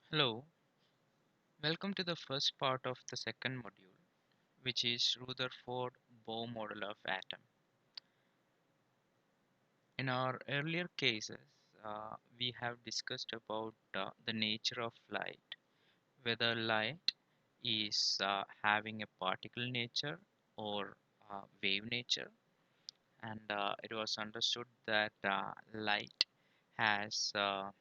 Hello, welcome to the first part of the second module, which is Rutherford Bohr model of atom. In our earlier cases, we have discussed about the nature of light, whether light is having a particle nature or wave nature, and it was understood that light has a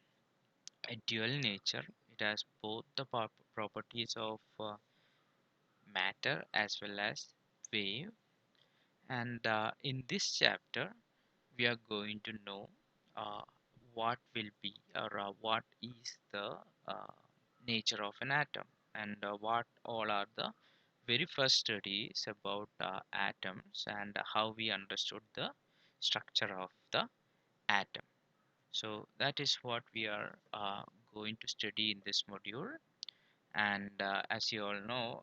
dual nature. It has both the properties of matter as well as wave. And in this chapter, we are going to know uh, what will be or what is the uh, nature of an atom, and what all are the very first studies about atoms and how we understood the structure of the atom. So that is what we are going to study in this module. And as you all know,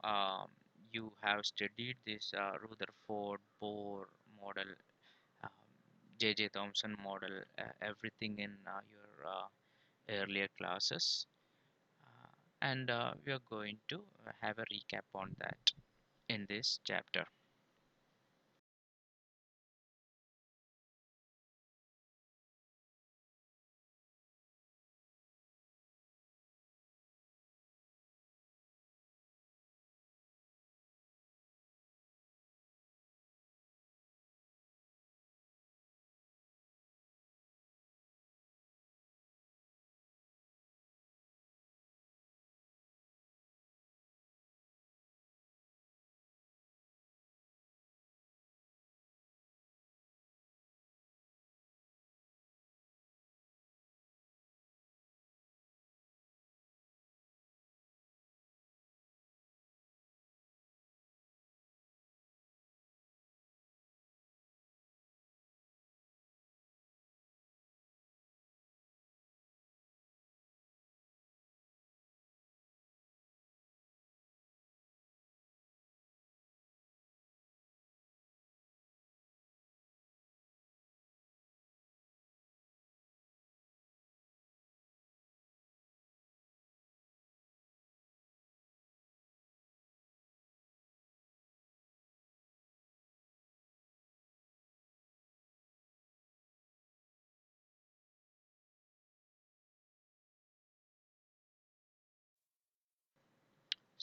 you have studied this Rutherford Bohr model, um, J.J. Thomson model, everything in your earlier classes. And we are going to have a recap on that in this chapter.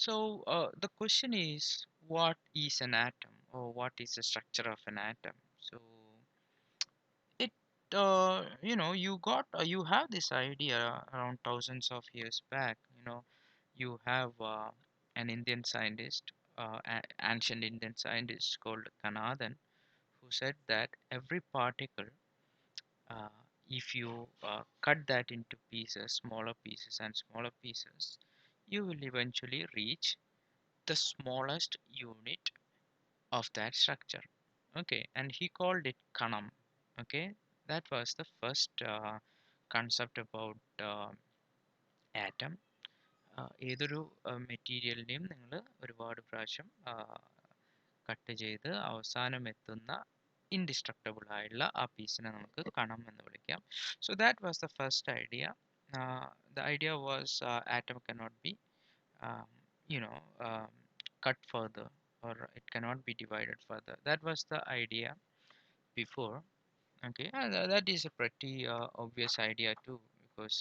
So the question is, what is an atom, or what is the structure of an atom? So it you have this idea around thousands of years back. You have an Indian scientist, ancient Indian scientist called Kanadhan, who said that every particle, uh, if you cut that into pieces, smaller pieces and smaller pieces, you will eventually reach the smallest unit of that structure. Okay, and he called it Kanam. Okay, that was the first concept about atom. ഏതൊരു മെറ്റീരിയലിനെയും നിങ്ങൾ ഒരുപാട് പ്രാവശ്യം cut ചെയ്ത് അവസാനം എത്തുന്ന indestructible ആയിട്ടുള്ള ആ പീസിനെ നമുക്ക് കണം എന്ന് വിളിക്കാം. So that was the first idea. The idea was atom cannot be um, you know um, cut further, or it cannot be divided further. That was the idea before. Okay, and that is a pretty obvious idea too, because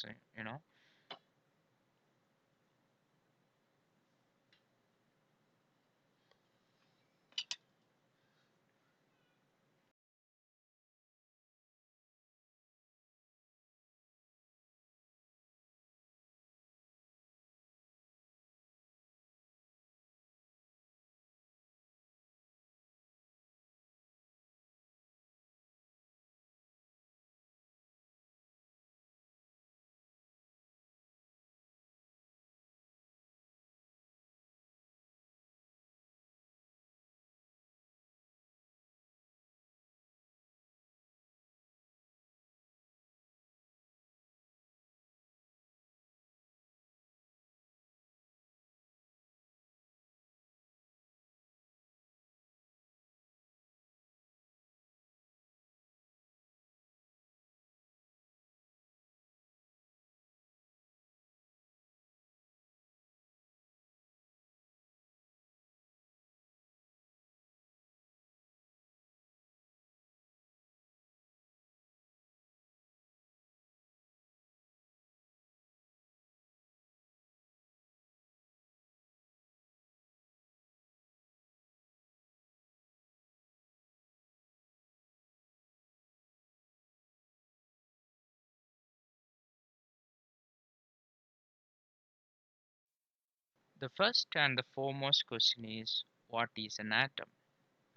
the first and the foremost question is, what is an atom?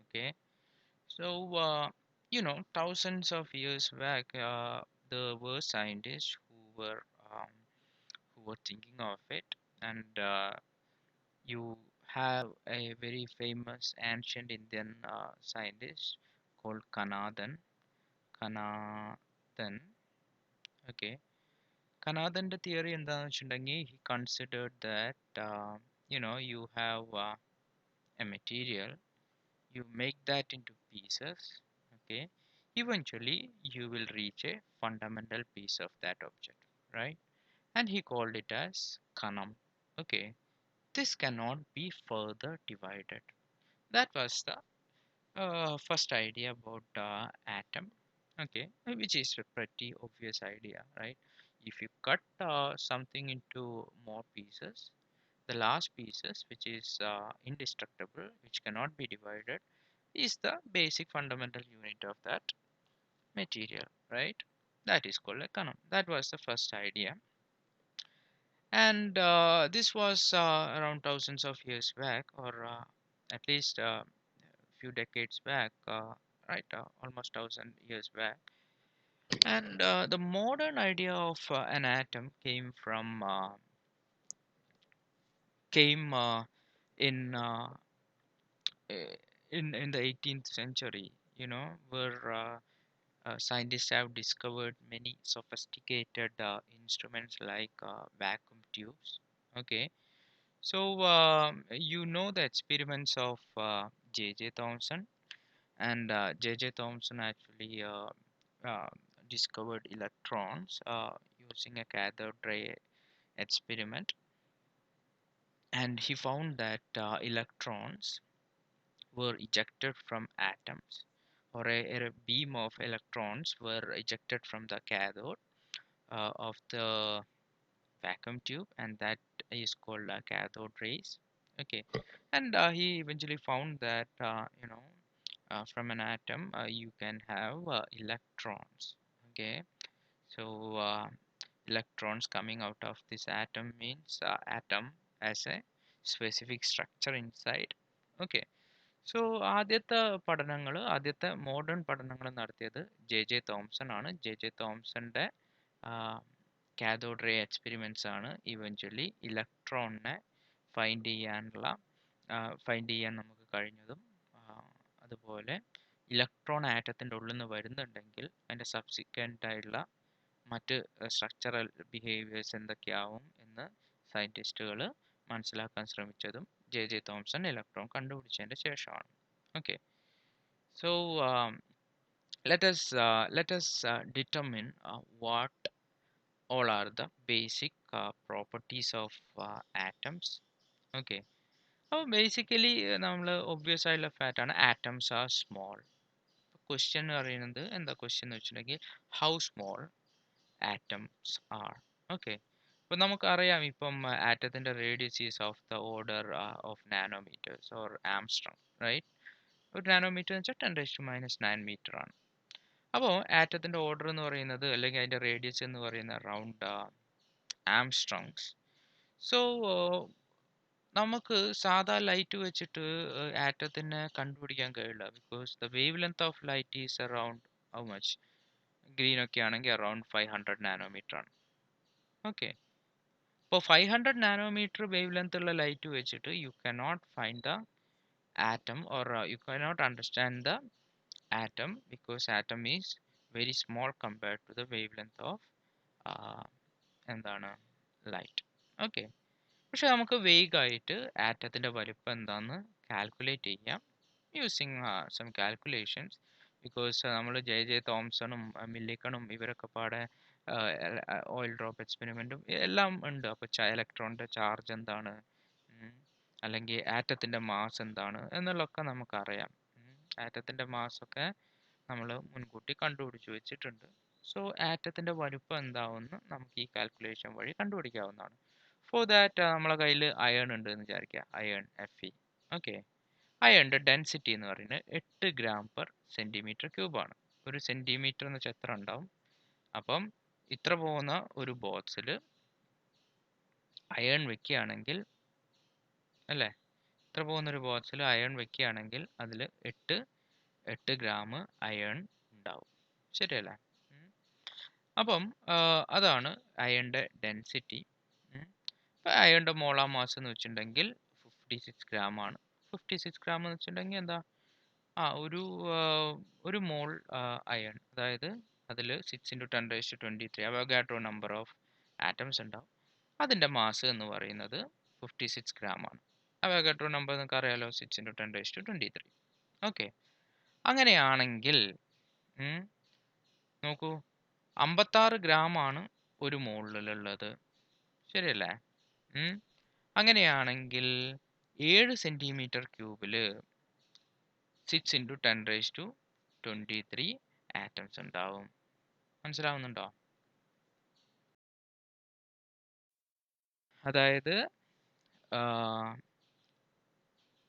Okay, so thousands of years back, there were scientists um, who were thinking of it, and you have a very famous ancient Indian scientist called Kanathan. Kanathan, okay. Kanathan's theory എന്താണെന്ന് വെച്ചിട്ടുണ്ടെങ്കിൽ he considered that you have a material, you make that into pieces, okay. Eventually, you will reach a fundamental piece of that object, right? And he called it as Kanam, okay. This cannot be further divided. That was the first idea about atom, okay, which is a pretty obvious idea, right? If you cut something into more pieces, the last pieces, which is indestructible, which cannot be divided, is the basic fundamental unit of that material, right? That is called a kanam. That was the first idea, and this was around thousands of years back, or at least few decades back, right? Almost 1,000 years back. And the modern idea of an atom came in eh, in the 18th century. Where scientists have discovered many sophisticated instruments like vacuum tubes. Okay, so the experiments of J.J. Thomson, and J.J. Thomson actually uh, discovered electrons using a cathode ray experiment, and he found that electrons were ejected from atoms, or a beam of electrons were ejected from the cathode of the vacuum tube, and that is called cathode rays. Okay, and he eventually found that from an atom you can have electrons. Okay, so electrons coming out of this atom means atom as a specific structure inside. Okay, so ആദ്യത്തെ modern പഠനങ്ങൾ നടത്തിയത് J Thomson ആണ്. J തോംസന്റെ cathode ray experiments ആണ് eventually ഇലക്ട്രോണിനെ find ചെയ്യാൻ നമുക്ക് കഴിഞ്ഞതും. അതുപോലെ ഇലക്ട്രോൺ ആറ്റത്തിന്റെ ഉള്ളിൽ നിന്ന് വരുന്നുണ്ടെങ്കിൽ അതിന്റെ സബ്സിക്വന്റ് ആയിട്ടുള്ള മറ്റ് സ്ട്രക്ചറൽ ബിഹേവിയേഴ്സ് എന്തൊക്കെയാവും എന്ന് സയന്റിസ്റ്റുകൾ മനസ്സിലാക്കാൻ ശ്രമിച്ചതും ജെ തോംസൺ ഇലക്ട്രോൺ കണ്ടുപിടിച്ചതിന്റെ ശേഷമാണ്. Okay, so let us determine what all are the basic properties of atoms. Okay, അപ്പോൾ ബേസിക്കലി നമ്മൾ ഒബ്വിയസ് ആയിട്ടുള്ള ഫാക്റ്റ് ആണ്, ആറ്റംസ് ആർ സ്മോൾ. ക്വസ്റ്റ്യൻ എന്ന് പറയുന്നത് എന്താ ക്വസ്റ്റ്യൻ എന്ന് വെച്ചിട്ടുണ്ടെങ്കിൽ how small atoms are. Okay, അപ്പോൾ നമുക്കറിയാം ഇപ്പം ആറ്റത്തിൻ്റെ radius is of the order of nanometers or angstrom, right? ഒരു നാനോമീറ്റർ എന്ന് വെച്ചാൽ 10⁻⁹ മീറ്റർ ആണ്. അപ്പോൾ ആറ്റത്തിൻ്റെ ഓർഡർ എന്ന് പറയുന്നത്, അല്ലെങ്കിൽ അതിൻ്റെ റേഡിയസ് എന്ന് പറയുന്നത് അറൗണ്ട് ആംസ്ട്രോങ്സ്. സോ നമുക്ക് സാധാ ലൈറ്റ് വെച്ചിട്ട് ആറ്റത്തിനെ കണ്ടുപിടിക്കാൻ കഴിയില്ല, because the wave length of light is around how much? Green ഒക്കെ ആണെങ്കിൽ അറൗണ്ട് 500 നാനോമീറ്റർ ആണ്. ഓക്കെ, അപ്പോൾ 500 നാനോമീറ്റർ വേവ് ലെങ്ത് ഉള്ള ലൈറ്റ് വെച്ചിട്ട് you cannot find the atom, or you cannot understand the atom, because atom is very small compared to the wavelength of എന്താണ് light. Okay, പക്ഷെ നമുക്ക് വേഗമായിട്ട് ആറ്റത്തിൻ്റെ വലിപ്പം എന്താണെന്ന് കാൽക്കുലേറ്റ് ചെയ്യാം യൂസിങ് സം കാൽക്കുലേഷൻസ്, ബിക്കോസ് നമ്മൾ J തോംസണും മില്ലിക്കണും ഇവരൊക്കെ പാടെ ഓയിൽ ഡ്രോപ്പ് എക്സ്പെരിമെൻറ്റും എല്ലാം ഉണ്ട്. അപ്പോൾ ഇലക്ട്രോണിൻ്റെ ചാർജ് എന്താണ്, അല്ലെങ്കിൽ ആറ്റത്തിൻ്റെ മാസ് എന്താണ് എന്നുള്ളതൊക്കെ നമുക്കറിയാം. ആറ്റത്തിൻ്റെ മാസൊക്കെ നമ്മൾ മുൻകൂട്ടി കണ്ടുപിടിച്ച് വെച്ചിട്ടുണ്ട്. സോ ആറ്റത്തിൻ്റെ വലുപ്പം എന്താവുമെന്ന് നമുക്ക് ഈ കാൽക്കുലേഷൻ വഴി കണ്ടുപിടിക്കാവുന്നതാണ്. ഫോർ ദാറ്റ് നമ്മളെ കയ്യിൽ അയൺ ഉണ്ട് എന്ന് വിചാരിക്കുക, അയൺ Fe. ഓക്കെ, അയണിൻ്റെ ഡെൻസിറ്റി എന്ന് പറയുന്നത് 8 gram/cm³ ആണ്. ഒരു സെൻറ്റിമീറ്റർ എന്ന് വെച്ചാൽ എത്ര ഉണ്ടാവും? അപ്പം ഇത്ര പോകുന്ന ഒരു ബോക്സിൽ അയൺ വെക്കുകയാണെങ്കിൽ അല്ലേ? ഇത്ര പോകുന്നൊരു ബോക്സിൽ അയൺ വെക്കുകയാണെങ്കിൽ അതിൽ 8 ഗ്രാം അയൺ ഉണ്ടാവും. ശരിയല്ലേ? ഉം. അപ്പം അതാണ് അയണിൻ്റെ ഡെൻസിറ്റി. ഇപ്പം അയണിൻ്റെ മോളാർ മാസ് എന്ന് വെച്ചിട്ടുണ്ടെങ്കിൽ 56 ഗ്രാം ആണ്. 56 ഗ്രാം എന്ന് വെച്ചിട്ടുണ്ടെങ്കിൽ എന്താ? ആ ഒരു മോൾ അയൺ, അതായത് അതിൽ 6 × 10⁻23 അവഗാഡ്രോ നമ്പർ ഓഫ് ആറ്റംസ് ഉണ്ടാവും. അതിൻ്റെ മാസ് എന്ന് പറയുന്നത് 56 ഗ്രാം ആണ്. അവഗാഡ്രോ നമ്പർ നിങ്ങൾക്ക് അറിയാലോ, 6 × 10⁻23. ഓക്കെ. അങ്ങനെയാണെങ്കിൽ നോക്കൂ, 56 ഗ്രാം ആണ് ഒരു മോളിലുള്ളത്. ശരിയല്ലേ? അങ്ങനെയാണെങ്കിൽ 7 സെൻറ്റിമീറ്റർ ക്യൂബിൽ 6 × 10⁻23 ആറ്റംസ് ഉണ്ടാവും. മനസ്സിലാവുന്നുണ്ടോ? അതായത്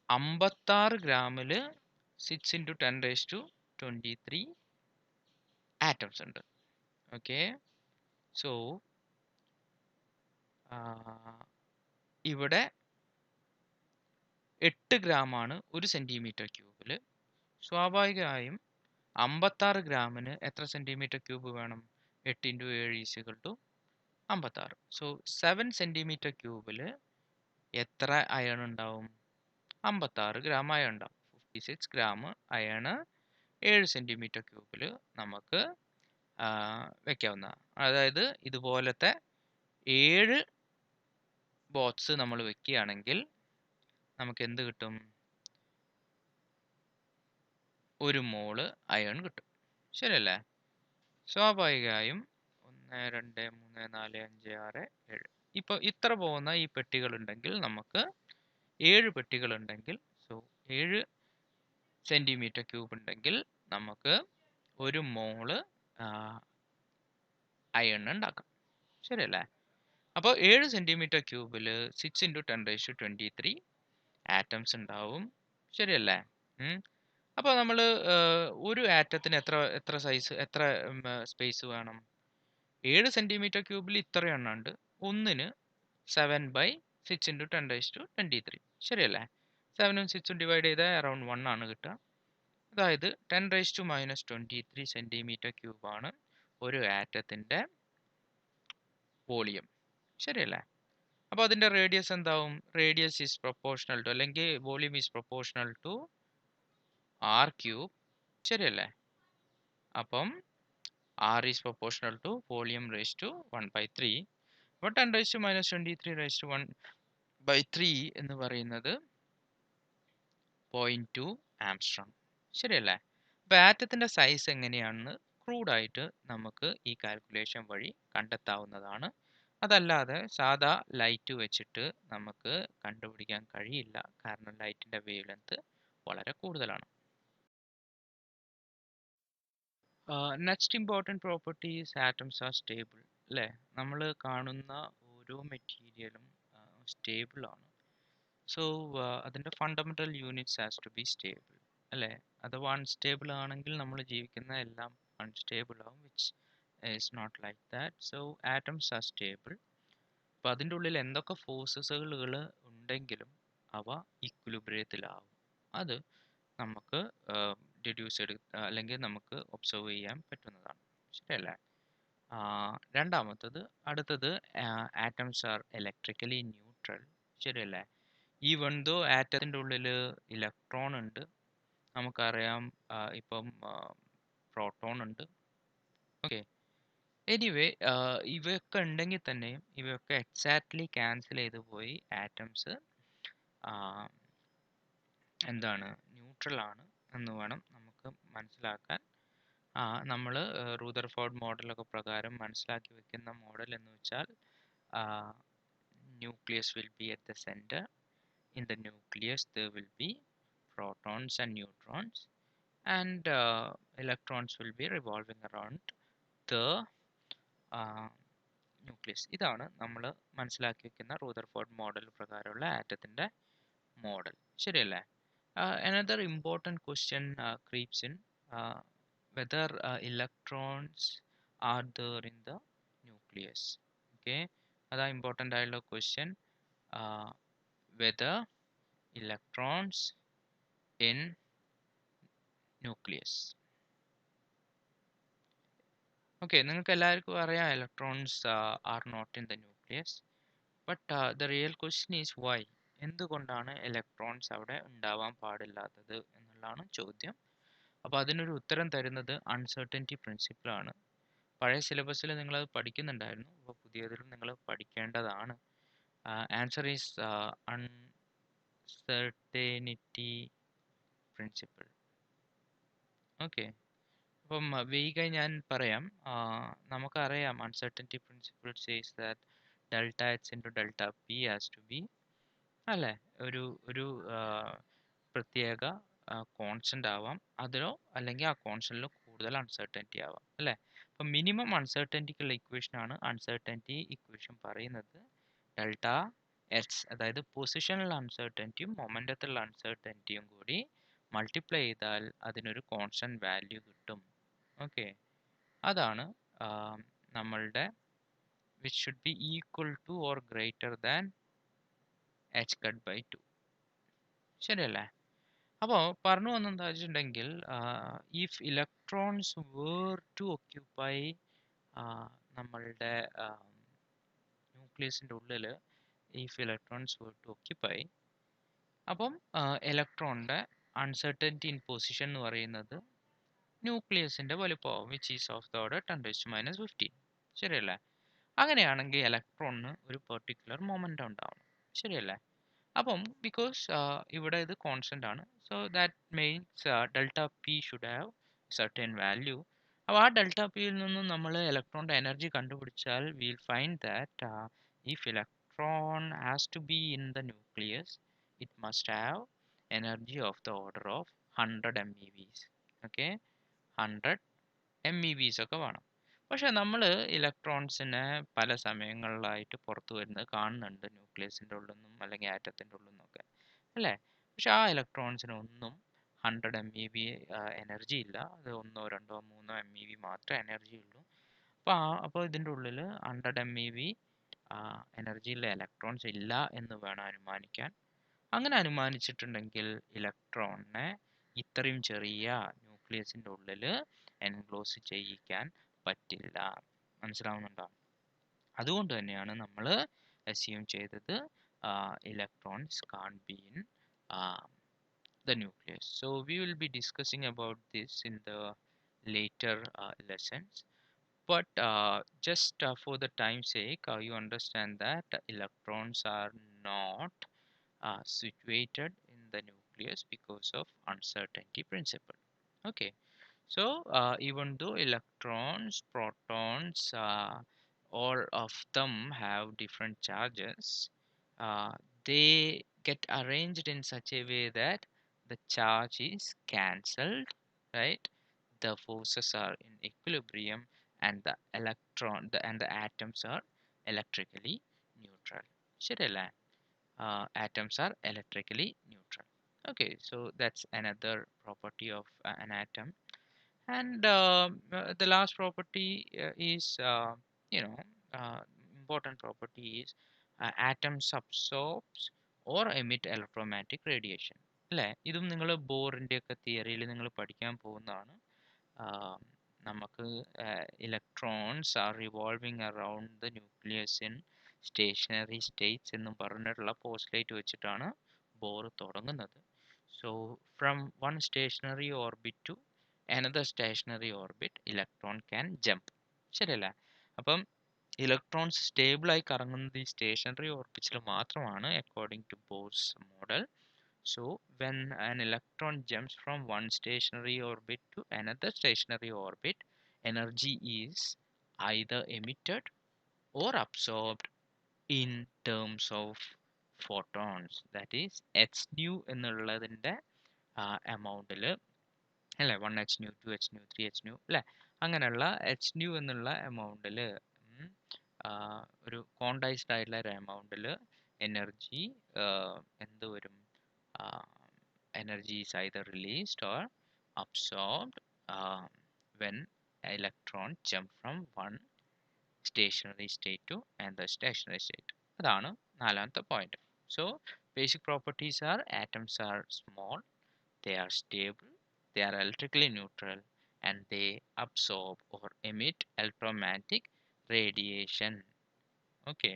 56 ഗ്രാമിൽ 6 × 10⁻23 ആറ്റംസ് ഉണ്ട്. ഓക്കെ. സോ ഇവിടെ 8 ഗ്രാം ആണ് ഒരു സെൻറ്റിമീറ്റർ ക്യൂബിൽ. സ്വാഭാവികമായും 56 ഗ്രാമിന് എത്ര സെൻറ്റിമീറ്റർ ക്യൂബ് വേണം? 8 × 7 = 56. സോ 7 സെൻറ്റിമീറ്റർ ക്യൂബിൽ എത്ര അയൺ ഉണ്ടാവും? 56 ഗ്രാം അയൺ ഉണ്ടാവും. 56 ഗ്രാം അയണ് 7 സെൻറ്റിമീറ്റർ ക്യൂബിൽ നമുക്ക് വെക്കാവുന്നതാണ്. അതായത് ഇതുപോലത്തെ 7 ബോക്സ് നമ്മൾ വെക്കുകയാണെങ്കിൽ നമുക്ക് എന്ത് കിട്ടും? ഒരു മോള് അയൺ കിട്ടും. ശരിയല്ലേ? സ്വാഭാവികമായും 1 2 3 4 5 6 7 ഇപ്പോൾ ഇത്ര പോകുന്ന ഈ പെട്ടികളുണ്ടെങ്കിൽ നമുക്ക് 7 പെട്ടികളുണ്ടെങ്കിൽ, സോ 7 സെൻറ്റിമീറ്റർ ക്യൂബ് ഉണ്ടെങ്കിൽ നമുക്ക് ഒരു മോള് അയൺ ഉണ്ടാക്കാം. ശരിയല്ലേ? അപ്പോൾ 7 സെൻറ്റിമീറ്റർ ക്യൂബിൽ 6 × 10⁻23 ആറ്റംസ് ഉണ്ടാവും. ശരിയല്ലേ? അപ്പോൾ നമ്മൾ ഒരു ആറ്റത്തിന് എത്ര സൈസ്, എത്ര സ്പേസ് വേണം? 7 സെൻറ്റിമീറ്റർ ക്യൂബിൽ ഇത്ര എണ്ണം ഉണ്ട്. ഒന്നിന് 7/6 × 10⁻23. ശരിയല്ലേ? 7ഉം 6ഉം ഡിവൈഡ് ചെയ്താൽ അറൗണ്ട് 1 ആണ് കിട്ടുക. അതായത് 10⁻23 സെൻറ്റിമീറ്റർ ക്യൂബാണ് ഒരു ആറ്റത്തിൻ്റെ വോളിയം. ശരിയല്ലേ? അപ്പോൾ അതിൻ്റെ റേഡിയസ് എന്താവും? റേഡിയസ് ഈസ് പ്രൊപ്പോർഷണൽ ടു, അല്ലെങ്കിൽ volume is proportional to r³. ശരിയല്ലേ? അപ്പം r is proportional to volume raise to 1/3. അപ്പോൾ 10⁻23 എന്ന് പറയുന്നത് 0.2 ആംസ്ട്രോങ്. ശരിയല്ലേ? അപ്പോൾ ആറ്റത്തിൻ്റെ സൈസ് എങ്ങനെയാണെന്ന് ക്രൂഡായിട്ട് നമുക്ക് ഈ കാൽക്കുലേഷൻ വഴി കണ്ടെത്താവുന്നതാണ്. അതല്ലാതെ സാധാ ലൈറ്റ് വെച്ചിട്ട് നമുക്ക് കണ്ടുപിടിക്കാൻ കഴിയില്ല, കാരണം ലൈറ്റിൻ്റെ വേവ് ലെങ്ത് വളരെ കൂടുതലാണ്. Next important property is atoms are stable. അല്ലേ? നമ്മൾ കാണുന്ന ഓരോ മെറ്റീരിയലും സ്റ്റേബിൾ ആണ്. സോ അതിൻ്റെ fundamental units has to be stable. അല്ലേ? അഥവാ അൺസ്റ്റേബിൾ ആണെങ്കിൽ നമ്മൾ ജീവിക്കുന്ന എല്ലാം അൺസ്റ്റേബിൾ ആവും, which is not like that. So atoms are stable. അപ്പോൾ അതിൻ്റെ ഉള്ളിൽ എന്തൊക്കെ ഫോഴ്സസുകൾ ഉണ്ടെങ്കിലും അവ ഇക്വിലിബ്രിയത്തിലാവും. അത് നമുക്ക് ഡിഡ്യൂസ് അല്ലെങ്കിൽ നമുക്ക് ഒബ്സർവ് ചെയ്യാൻ പറ്റുന്നതാണ്. ശരിയല്ലേ? അടുത്തത് ആറ്റംസ് ആർ ഇലക്ട്രിക്കലി ന്യൂട്രൽ. ശരിയല്ലേ? ഈവൺ ദോ ആറ്റത്തിൻ്റെ ഉള്ളിൽ ഇലക്ട്രോൺ ഉണ്ട്, നമുക്കറിയാം, ഇപ്പം പ്രോട്ടോൺ ഉണ്ട്. ഓക്കെ. എനിവേ, ഇവയൊക്കെ ഉണ്ടെങ്കിൽ തന്നെയും ഇവയൊക്കെ എക്സാക്ട്ലി ക്യാൻസൽ ചെയ്ത് പോയി ആറ്റംസ് എന്താണ്, ന്യൂട്രൽ ആണ് എന്ന് വേണം നമുക്ക് മനസ്സിലാക്കാൻ. നമ്മൾ റൂദർഫോർഡ് മോഡലൊക്കെ പ്രകാരം മനസ്സിലാക്കി വെക്കുന്ന മോഡൽ എന്ന് വെച്ചാൽ, nucleus will be at the centre. In the nucleus there will be protons and neutrons, and electrons will be revolving around the nucleus. ഇതാണ് നമ്മൾ മനസ്സിലാക്കി വെക്കുന്ന റൂദർഫോർഡ് മോഡൽ പ്രകാരമുള്ള ആറ്റത്തിൻ്റെ മോഡൽ. ശരിയല്ലേ? Another important question creeps in, whether electrons are there in the nucleus. Okay, അതാ important ആയുള്ള question. Whether electrons in nucleus. Okay, നിങ്ങൾക്ക് എല്ലാവർക്കും അറിയാം electrons are not in the nucleus. But the real question is why? എന്തുകൊണ്ടാണ് electrons അവിടെ ഉണ്ടാവാൻ പാടില്ലാത്തത് എന്നുള്ളതാണ് ചോദ്യം. അപ്പോൾ അതിനൊരു ഉത്തരം തരുന്നത് അൺസർട്ടനിറ്റി പ്രിൻസിപ്പിൾ ആണ്. പഴയ സിലബസിൽ നിങ്ങളത് പഠിക്കുന്നുണ്ടായിരുന്നു. അപ്പോൾ പുതിയതിലും നിങ്ങൾ പഠിക്കേണ്ടതാണ്. Answer is uncertainty principle. Okay, അപ്പം വേഗം ഞാൻ പറയാം. നമുക്കറിയാം uncertainty principle says that delta H into delta P has to be അല്ലേ ഒരു ഒരു പ്രത്യേക കോൺസ്റ്റന്റ് ആവാം, അതിലോ അല്ലെങ്കിൽ ആ കോൺസ്റ്റന്റിലോ കൂടുതൽ അൺസർട്ടനിറ്റി ആവാം അല്ലേ. അപ്പം മിനിമം അൺസർട്ടനിറ്റിക്കുള്ള ഇക്വേഷൻ ആണ് അൺസർട്ടനിറ്റി ഇക്വേഷൻ പറയുന്നത് ഡെൽറ്റ എച്ച്, അതായത് പൊസിഷണൽ അൺസർട്ടനിറ്റിയും മൊമെന്റത്തിലുള്ള അൺസർട്ടനിറ്റിയും കൂടി മൾട്ടിപ്ലൈ ചെയ്താൽ അതിനൊരു കോൺസ്റ്റന്റ് വാല്യൂ കിട്ടും. ഓക്കെ, അതാണ് നമ്മളുടെ which should be equal to or greater than h cut by 2. ശരിയല്ലേ? അപ്പോൾ പറഞ്ഞു വന്നെന്താ വെച്ചിട്ടുണ്ടെങ്കിൽ if electrons were to occupy നമ്മളുടെ ന്യൂക്ലിയസിൻ്റെ ഉള്ളിൽ if electrons were to occupy, അപ്പം ഇലക്ട്രോണിൻ്റെ അൺസർട്ടനിറ്റി ഇൻ പൊസിഷൻ എന്ന് പറയുന്നത് ന്യൂക്ലിയസിൻ്റെ വലുപ്പമാവും, which is of the order 10⁻15. ശരിയല്ലേ? അങ്ങനെയാണെങ്കിൽ ഇലക്ട്രോണിന് ഒരു പെർട്ടിക്കുലർ മൊമെൻ്റ് ഉണ്ടാവണം. ശരിയല്ലേ? അപ്പം ബിക്കോസ് ഇവിടെ ഇത് കോൺസ്റ്റന്റ് ആണ്, so that means delta P should have certain value. അപ്പോൾ ആ ഡെൽറ്റ പിയിൽ നിന്നും നമ്മൾ ഇലക്ട്രോണിൻ്റെ എനർജി കണ്ടുപിടിച്ചാൽ will find that if electron has to be in the nucleus it must have energy of the order of 100 MeVs. Okay, 100 MeVs ഒക്കെ വേണം. പക്ഷെ നമ്മൾ ഇലക്ട്രോൺസിനെ പല സമയങ്ങളിലായിട്ട് പുറത്തു വരുന്നത് കാണുന്നുണ്ട്, ന്യൂക്ലിയസിൻ്റെ ഉള്ളിൽ നിന്നും അല്ലെങ്കിൽ ആറ്റത്തിൻ്റെ ഉള്ളിൽ നിന്നൊക്കെ അല്ലേ. പക്ഷെ ആ ഇലക്ട്രോൺസിനൊന്നും 100 MeV എനർജി ഇല്ല, അത് 1, 2, 3 MeV മാത്രമേ എനർജി ഉള്ളൂ. അപ്പോൾ ഇതിൻ്റെ ഉള്ളിൽ 100 MeV എനർജിയുള്ള ഇലക്ട്രോൺസ് ഇല്ല എന്ന് വേണം അനുമാനിക്കാൻ. അങ്ങനെ അനുമാനിച്ചിട്ടുണ്ടെങ്കിൽ ഇലക്ട്രോണിനെ ഇത്രയും ചെറിയ ന്യൂക്ലിയസിൻ്റെ ഉള്ളിൽ എൻക്ലോസ് ചെയ്യിക്കാൻ പറ്റില്ല. മനസ്സിലാവുന്നുണ്ടോ? അതുകൊണ്ട് തന്നെയാണ് നമ്മൾ അസ്യൂം ചെയ്തത് electrons can be in the nucleus. So we will be discussing about this in the later lessons. But just for the time's sake, you understand that electrons are not situated in the nucleus because of uncertainty principle. Okay. So even though electrons, protons, all of them have different charges, uh, they get arranged in such a way that the charge is cancelled, right? The forces are in equilibrium, and the and the atoms are electrically neutral. ശരിയല്ലേ? Atoms are electrically neutral. Okay, so that's another property of an atom. And the last property is you know important property is atoms absorbs or emit electromagnetic radiation അല്ലേ. ഇതും നിങ്ങൾ ബോറിൻ്റെ ഒക്കെ തിയറിയിൽ നിങ്ങൾ പഠിക്കാൻ പോകുന്നതാണ്. നമുക്ക് electrons are revolving around the nucleus in stationary states എന്നും പറഞ്ഞിട്ടുള്ള പോസ്റ്റ്ലേറ്റ് വെച്ചിട്ടാണ് ബോർ തുടങ്ങുന്നത്. So from one stationary orbit to another stationary orbit electron can jump. ശരിയല്ലേ? അപ്പം ഇലക്ട്രോൺസ് സ്റ്റേബിളായി കറങ്ങുന്നത് ഈ സ്റ്റേഷനറി ഓർബിറ്റ്സിൽ മാത്രമാണ് according to Bohr's model. So when an electron jumps from one stationary orbit to another stationary orbit, energy is either emitted or absorbed in terms of photons. That is h nu എന്നുള്ളതിൻ്റെ എമൗണ്ടിൽ അല്ലേ, 1 h nu 2 h nu 3 h nu അല്ലേ, അങ്ങനെയുള്ള h nu എന്നുള്ള എമൗണ്ടിൽ ഒരു quantised ആയിട്ടുള്ള ഒരു എമൗണ്ടിൽ energy എന്ത് വരും, energy is either released or absorbed when electron jump from one stationary state to another stationary state. അതാണ് നാലാമത്തെ point. So Basic properties are atoms are small, they are stable, they are electrically neutral, and they absorb or emit electromagnetic radiation. Okay,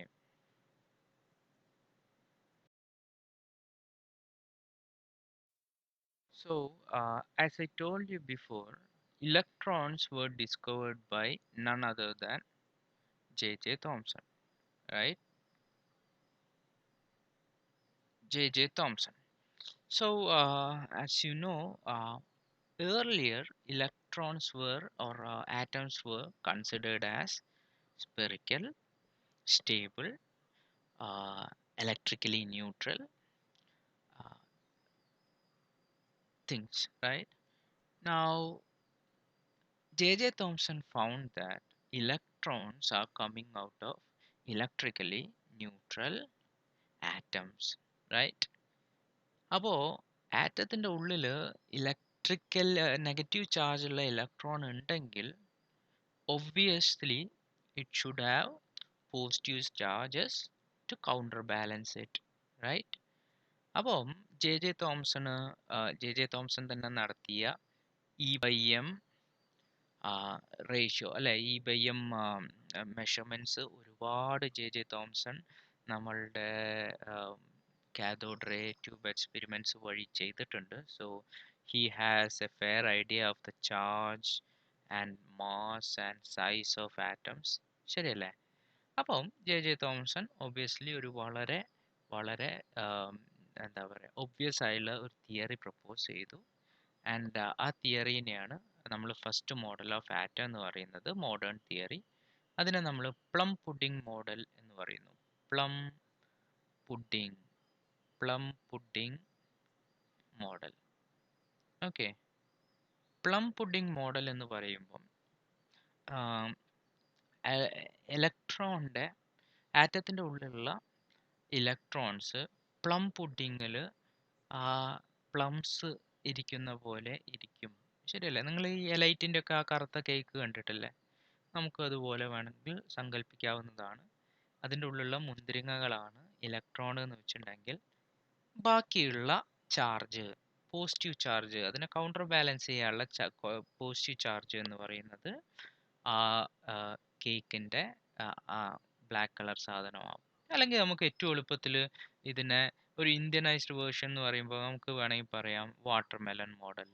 so as I told you before, electrons were discovered by none other than J.J. Thomson, right? J.J. Thomson. So, as you know, earlier electrons were or atoms were considered as spherical, stable, uh, electrically neutral uh, things, right? Now, J.J. Thomson found that electrons are coming out of electrically neutral atoms, right? അപ്പോ ആറ്റത്തിന്റെ ഉള്ളില് electrical negative charge ഉള്ള electron ഉണ്ടെങ്കിൽ obviously it should have positive charges to counterbalance it, right? അപ്പം J J Thomson തന്നെ നടത്തിയ E/M ratio അല്ലെ E/M measurements ഒരുപാട് J Thomson നമ്മളുടെ കാഥോഡ് റേ ട്യൂബ് എക്സ്പെരിമെന്റ്സ് വഴി ചെയ്തിട്ടുണ്ട്. So he has A fair idea of the charge and mass and size of atoms, ശരിയല്ലേ? അപ്പം ജെ തോംസൺ ഒബ്വിയസ്ലി ഒരു വളരെ വളരെ എന്താ പറയുക ഒബ്വിയസ് ആയുള്ള ഒരു തിയറി പ്രപ്പോസ് ചെയ്തു. ആൻഡ് ആ തിയറീനെയാണ് നമ്മൾ ഫസ്റ്റ് മോഡൽ ഓഫ് ആറ്റം എന്ന് പറയുന്നത്, മോഡേൺ തിയറി. അതിനെ നമ്മൾ പ്ലം പുഡിംഗ് മോഡൽ എന്ന് പറയുന്നു. Plum pudding plum pudding model. Okay, plum pudding model എന്ന് പറയുമ്പം ഇലക്ട്രോണിൻ്റെ ആറ്റത്തിൻ്റെ ഉള്ളിലുള്ള ഇലക്ട്രോൺസ് പ്ലം പുഡിങ്ങിൽ ആ പ്ലംസ് ഇരിക്കുന്ന പോലെ ഇരിക്കും, ശരിയല്ലേ? നിങ്ങൾ ഈ എലൈറ്റിൻ്റെ ഒക്കെ ആ കറുത്ത കേക്ക് കണ്ടിട്ടില്ലേ? നമുക്ക് അതുപോലെ വേണമെങ്കിൽ സങ്കല്പിക്കാവുന്നതാണ്. അതിൻ്റെ ഉള്ളിലുള്ള മുന്തിരിങ്ങകളാണ് ഇലക്ട്രോൺ എന്ന് വെച്ചിട്ടുണ്ടെങ്കിൽ ബാക്കിയുള്ള ചാർജ്, പോസിറ്റീവ് ചാർജ്, അതിനെ കൗണ്ടർ ബാലൻസ് ചെയ്യാനുള്ള പോസിറ്റീവ് ചാർജ് എന്ന് പറയുന്നത് ആ കേക്കിൻ്റെ ആ ബ്ലാക്ക് കളർ സാധനമാവും. അല്ലെങ്കിൽ നമുക്ക് ഏറ്റവും എളുപ്പത്തിൽ ഇതിനെ ഒരു ഇന്ത്യനൈസ്ഡ് വേർഷൻ എന്ന് പറയുമ്പോൾ നമുക്ക് വേണമെങ്കിൽ പറയാം water melon model.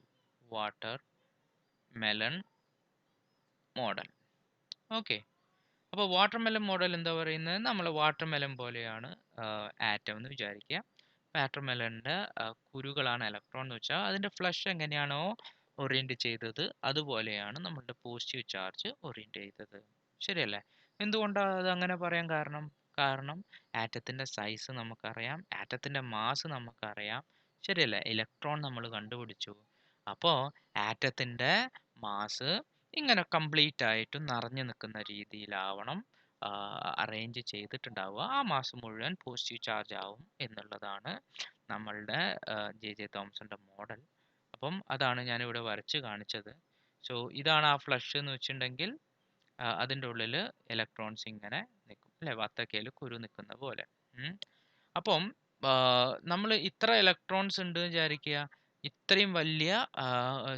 Water melon model. Okay, അപ്പോൾ വാട്ടർ മെലൺ മോഡൽ എന്താ പറയുന്നത്? നമ്മൾ വാട്ടർ മെലൺ പോലെയാണ് ആറ്റം എന്ന് വിചാരിക്കുക. വാട്ടർ മെലണിൻ്റെ കുരുകളാണ് ഇലക്ട്രോൺ എന്ന് വെച്ചാൽ അതിൻ്റെ ഫ്ലഷ് എങ്ങനെയാണോ ഓറിയൻറ്റ് ചെയ്തത് അതുപോലെയാണ് നമ്മളുടെ പോസിറ്റീവ് ചാർജ് ഓറിയൻറ്റ് ചെയ്തത്, ശരിയല്ലേ? എന്തുകൊണ്ടാണ് അത് അങ്ങനെ പറയാൻ കാരണം? കാരണം ആറ്റത്തിൻ്റെ സൈസ് നമുക്കറിയാം, ആറ്റത്തിൻ്റെ മാസ് നമുക്കറിയാം, ശരിയല്ലേ? ഇലക്ട്രോൺ നമ്മൾ കണ്ടുപിടിച്ചു. അപ്പോൾ ആറ്റത്തിൻ്റെ മാസ് ഇങ്ങനെ കംപ്ലീറ്റ് ആയിട്ടും നിറഞ്ഞു നിൽക്കുന്ന രീതിയിലാവണം അറേഞ്ച് ചെയ്തിട്ടുണ്ടാവുക. ആ മാസം മുഴുവൻ പോസിറ്റീവ് ചാർജ് ആവും എന്നുള്ളതാണ് നമ്മളുടെ ജെ തോംസന്റെ മോഡൽ. അപ്പം അതാണ് ഞാനിവിടെ വരച്ച് കാണിച്ചത്. സോ ഇതാണ് ആ ഫ്ലഷ് എന്ന് വെച്ചിട്ടുണ്ടെങ്കിൽ അതിൻ്റെ ഉള്ളിൽ ഇലക്ട്രോൺസ് ഇങ്ങനെ നിൽക്കും, അല്ലെ? വത്തക്കയിൽ കുരു നിൽക്കുന്ന പോലെ. അപ്പം നമ്മൾ ഇത്ര ഇലക്ട്രോൺസ് ഉണ്ട് വിചാരിക്കുക, ഇത്രയും വലിയ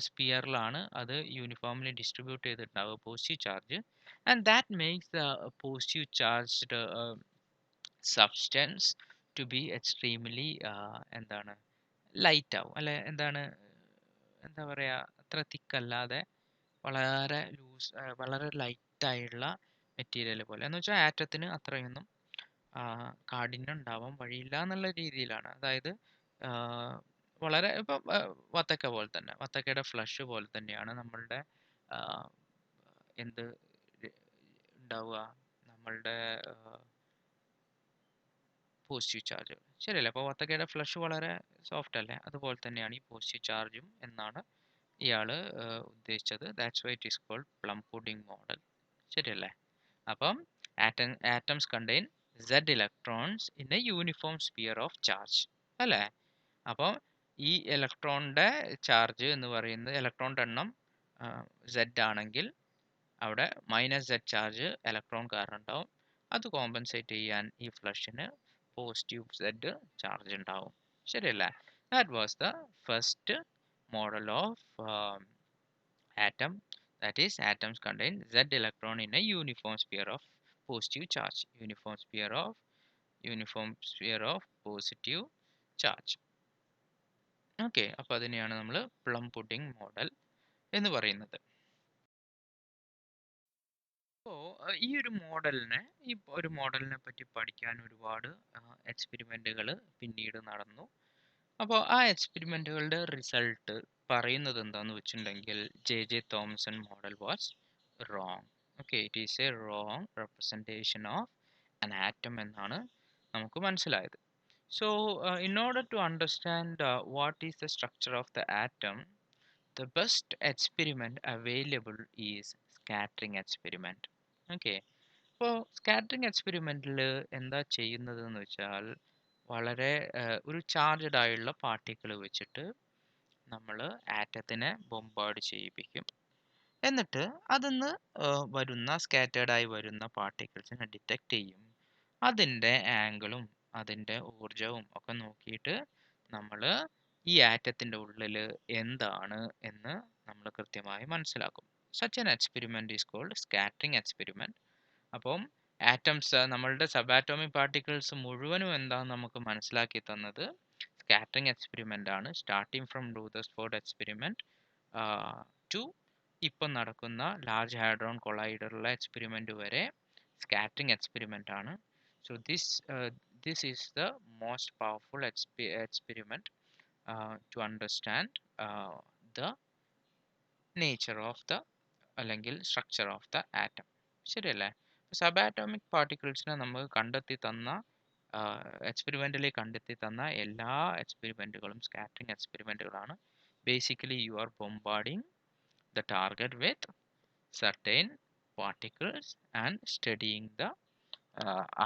സ്പിയറിലാണ് അത് യൂണിഫോംലി ഡിസ്ട്രിബ്യൂട്ട് ചെയ്തിട്ടുണ്ടാവുക positive charge. And that makes the positive charged substance to be extremely എന്താണ് ലൈറ്റ് ആവും, അല്ലെ? എന്താ പറയുക, അത്ര തിക്കല്ലാതെ വളരെ ലൂസ്, വളരെ ലൈറ്റ് ആയിട്ടുള്ള മെറ്റീരിയൽ പോലെ. എന്ന് വെച്ചാൽ ആറ്റത്തിന് അത്രയൊന്നും കാഠിന്യം ഉണ്ടാവാൻ വഴിയില്ല എന്നുള്ള രീതിയിലാണ്. അതായത് വളരെ ഇപ്പം വത്തക്ക പോലെ തന്നെ, വത്തക്കയുടെ ഫ്ലഷ് പോലെ തന്നെയാണ് നമ്മളുടെ എന്ത് ഉണ്ടാവുക, നമ്മളുടെ പോസിറ്റീവ് ചാർജ്, ശരിയല്ലേ? അപ്പോൾ വത്തക്കയുടെ ഫ്ലഷ് വളരെ സോഫ്റ്റ് അല്ലേ? അതുപോലെ തന്നെയാണ് ഈ പോസിറ്റീവ് ചാർജും എന്നാണ് ഇയാൾ ഉദ്ദേശിച്ചത്. That's why it is called plum pudding model, ശരിയല്ലേ? അപ്പം atoms contain Z electrons in a uniform sphere of charge, അല്ലേ? അപ്പോൾ ഈ ഇലക്ട്രോണിൻ്റെ ചാർജ് എന്ന് പറയുന്നത്, ഇലക്ട്രോണിൻ്റെ എണ്ണം Z ആണെങ്കിൽ അവിടെ -Z ചാർജ് ഇലക്ട്രോൺ കാരണം ഉണ്ടാവും. അത് കോമ്പൻസേറ്റ് ചെയ്യാൻ ഈ ഫ്ലഷിന് പോസിറ്റീവ് സെഡ് ചാർജ് ഉണ്ടാവും. ശരിയല്ലേ? That was the first model of atom. That is, atoms contain z electron in a uniform sphere of positive charge. Uniform sphere of positive charge. Okay, അപ്പോൾ അതിനെയാണ് നമ്മൾ പ്ലം പുഡിംഗ് മോഡൽ എന്ന് പറയുന്നത്. അപ്പോൾ ഈ ഒരു മോഡലിനെ പറ്റി പഠിക്കാൻ ഒരുപാട് എക്സ്പെരിമെൻറ്റുകൾ പിന്നീട് നടന്നു. അപ്പോൾ ആ എക്സ്പെരിമെൻറ്റുകളുടെ റിസൾട്ട് പറയുന്നത് എന്താണെന്ന് വെച്ചിട്ടുണ്ടെങ്കിൽ J Thomson model was wrong. Okay, it is a wrong representation of an atom എന്നാണ് നമുക്ക് മനസ്സിലായത്. So, in order to understand what is the structure of the atom, the best experiment available is scattering experiment. Okay. അപ്പോൾ scattering എക്സ്പെരിമെൻറ്റിൽ എന്താ ചെയ്യുന്നത് എന്ന് വെച്ചാൽ വളരെ ഒരു ചാർജഡ് ആയുള്ള പാർട്ടിക്കിൾ വെച്ചിട്ട് നമ്മൾ ആറ്റത്തിനെ ബോംബാർഡ് ചെയ്യിപ്പിക്കും. എന്നിട്ട് അതിന്ന് സ്കാറ്റേർഡായി വരുന്ന പാർട്ടിക്കിൾസിനെ ഡിറ്റക്ട് ചെയ്യും. അതിൻ്റെ ആംഗിളും അതിൻ്റെ ഊർജവും ഒക്കെ നോക്കിയിട്ട് നമ്മൾ ഈ ആറ്റത്തിൻ്റെ ഉള്ളിൽ എന്താണ് എന്ന് നമ്മൾ കൃത്യമായി മനസ്സിലാക്കും. Such an experiment is called scattering experiment. അപ്പം ആറ്റംസ്, നമ്മളുടെ സബ് ആറ്റോമിക് പാർട്ടിക്കിൾസ് മുഴുവനും എന്താണെന്ന് നമുക്ക് മനസ്സിലാക്കി തന്നത് സ്കാറ്ററിംഗ് എക്സ്പെരിമെൻ്റ് ആണ്. Starting from Rutherford experiment to ഇപ്പം നടക്കുന്ന ലാർജ് ഹാഡ്രോൺ കൊളൈഡറിലെ എക്സ്പെരിമെൻ്റ് വരെ സ്കാറ്ററിംഗ് എക്സ്പെരിമെൻ്റ് ആണ്. So this is the most powerful experiment to understand the nature of the അല്ലെങ്കിൽ സ്ട്രക്ചർ ഓഫ് ദ ആറ്റം. ശരിയല്ലേ? സബ് ആറ്റോമിക് പാർട്ടിക്കിൾസിനെ നമുക്ക് എക്സ്പെരിമെൻ്റലി കണ്ടെത്തി തന്ന എല്ലാ എക്സ്പെരിമെൻറ്റുകളും സ്കാറ്ററിംഗ് എക്സ്പെരിമെൻറ്റുകളാണ്. Basically you are bombarding the target with certain particles and studying the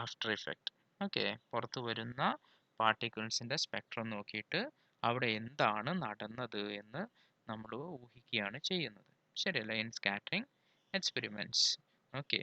after effect. Okay, പുറത്തു വരുന്ന പാർട്ടിക്കിൾസിൻ്റെ സ്പെക്ട്രം നോക്കിയിട്ട് അവിടെ എന്താണ് നടന്നത് എന്ന് നമ്മൾ ഊഹിക്കുകയാണ് ചെയ്യുന്നത്. ശരിയല്ല? In scattering experiments. ഓക്കെ.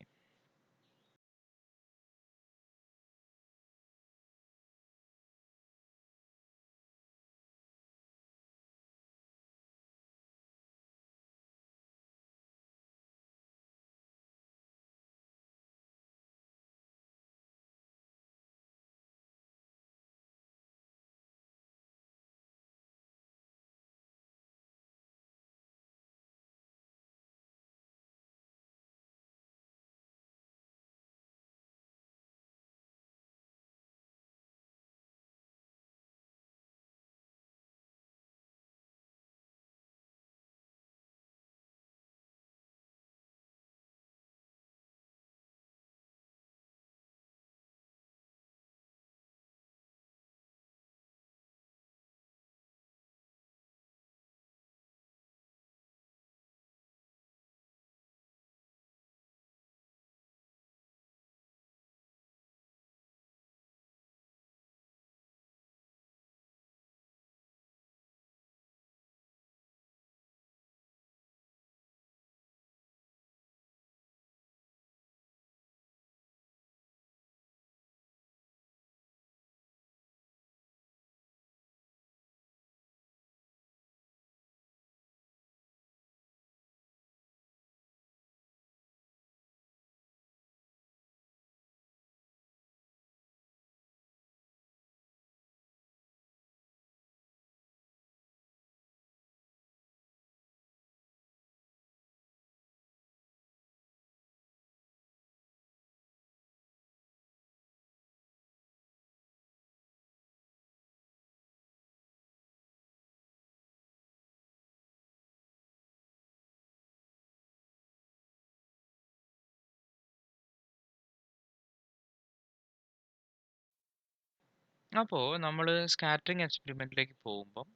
അപ്പോൾ നമ്മൾ സ്കാറ്ററിംഗ് എക്സ്പെരിമെൻറ്റിലേക്ക് പോകുമ്പം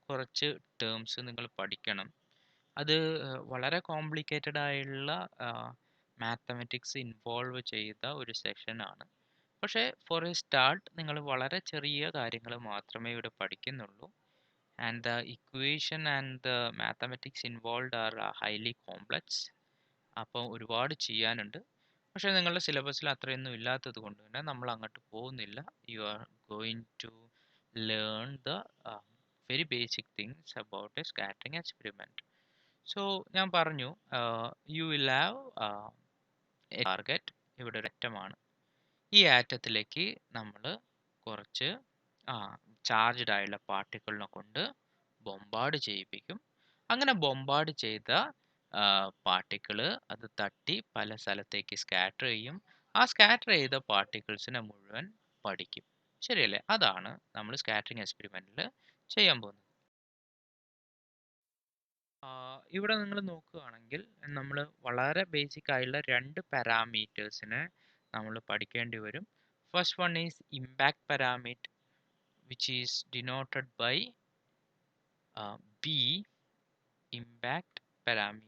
കുറച്ച് ടേംസ് നിങ്ങൾ പഠിക്കണം. അത് വളരെ കോംപ്ലിക്കേറ്റഡ് ആയുള്ള മാത്തമെറ്റിക്സ് ഇൻവോൾവ് ചെയ്ത ഒരു സെഷനാണ്. പക്ഷേ ഫോർ എ സ്റ്റാർട്ട് നിങ്ങൾ വളരെ ചെറിയ കാര്യങ്ങൾ മാത്രമേ ഇവിടെ പഠിക്കുന്നുള്ളൂ. And the equation and the mathematics involve are highly complex. അപ്പോൾ ഒരുപാട് ചെയ്യാനുണ്ട്. പക്ഷേ നിങ്ങളുടെ സിലബസിൽ അത്രയൊന്നും ഇല്ലാത്തത് കൊണ്ട് തന്നെ നമ്മൾ അങ്ങോട്ട് പോകുന്നില്ല. You are going to learn the very basic things about a scattering experiment. So ഞാൻ പറഞ്ഞു, you will have a target. ഇവിടെ ഒരു അറ്റമാണ്. ഈ ആറ്റത്തിലേക്ക് നമ്മൾ കുറച്ച് ചാർജ്ഡ് ആയുള്ള പാർട്ടിക്കിളിനെ കൊണ്ട് ബൊമ്പാർഡ് ചെയ്യിപ്പിക്കും. അങ്ങനെ ബൊമ്പാർഡ് ചെയ്ത പാർട്ടിക്കിള് അത് തട്ടി പല സ്ഥലത്തേക്ക് സ്കാറ്റർ ചെയ്യും. ആ സ്കാറ്റർ ചെയ്ത പാർട്ടിക്കിൾസിനെ മുഴുവൻ പഠിക്കും. ശരിയല്ലേ? അതാണ് നമ്മൾ സ്കാറ്ററിംഗ് എക്സ്പെരിമെന്റിൽ ചെയ്യാൻ പോകുന്നത്. ഇവിടെ നിങ്ങൾ നോക്കുകയാണെങ്കിൽ നമ്മൾ വളരെ ബേസിക് ആയുള്ള രണ്ട് പാരാമീറ്റേഴ്സിനെ നമ്മൾ പഠിക്കേണ്ടി വരും. First one is impact parameter, which is denoted by B, impact parameter.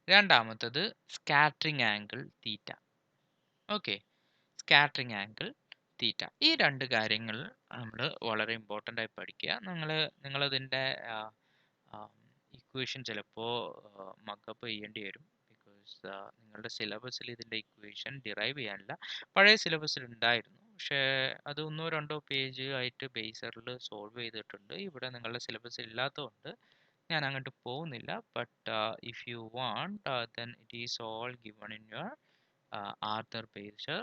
രണ്ടാമത്തത് scattering angle theta. Okay, scattering angle theta. ഈ രണ്ട് കാര്യങ്ങൾ നമ്മൾ വളരെ ഇമ്പോർട്ടൻ്റ് ആയി പഠിക്കുക. നിങ്ങളതിൻ്റെ ഇക്വേഷൻ ചിലപ്പോൾ മക്കപ്പ് ചെയ്യേണ്ടി വരും. ബിക്കോസ് നിങ്ങളുടെ സിലബസിൽ ഇതിൻ്റെ ഇക്വേഷൻ ഡിറൈവ് ചെയ്യാനില്ല. പഴയ സിലബസിൽ ഉണ്ടായിരുന്നു, പക്ഷേ അത് ഒന്നോ രണ്ടോ പേജ് ആയിട്ട് ബേസറിൽ സോൾവ് ചെയ്തിട്ടുണ്ട്. ഇവിടെ നിങ്ങളുടെ സിലബസിൽ ഇല്ലാത്തതുകൊണ്ട് ഞാൻ അങ്ങോട്ട് പോകുന്നില്ല. But if you want then it is all given in your Arthur Beiser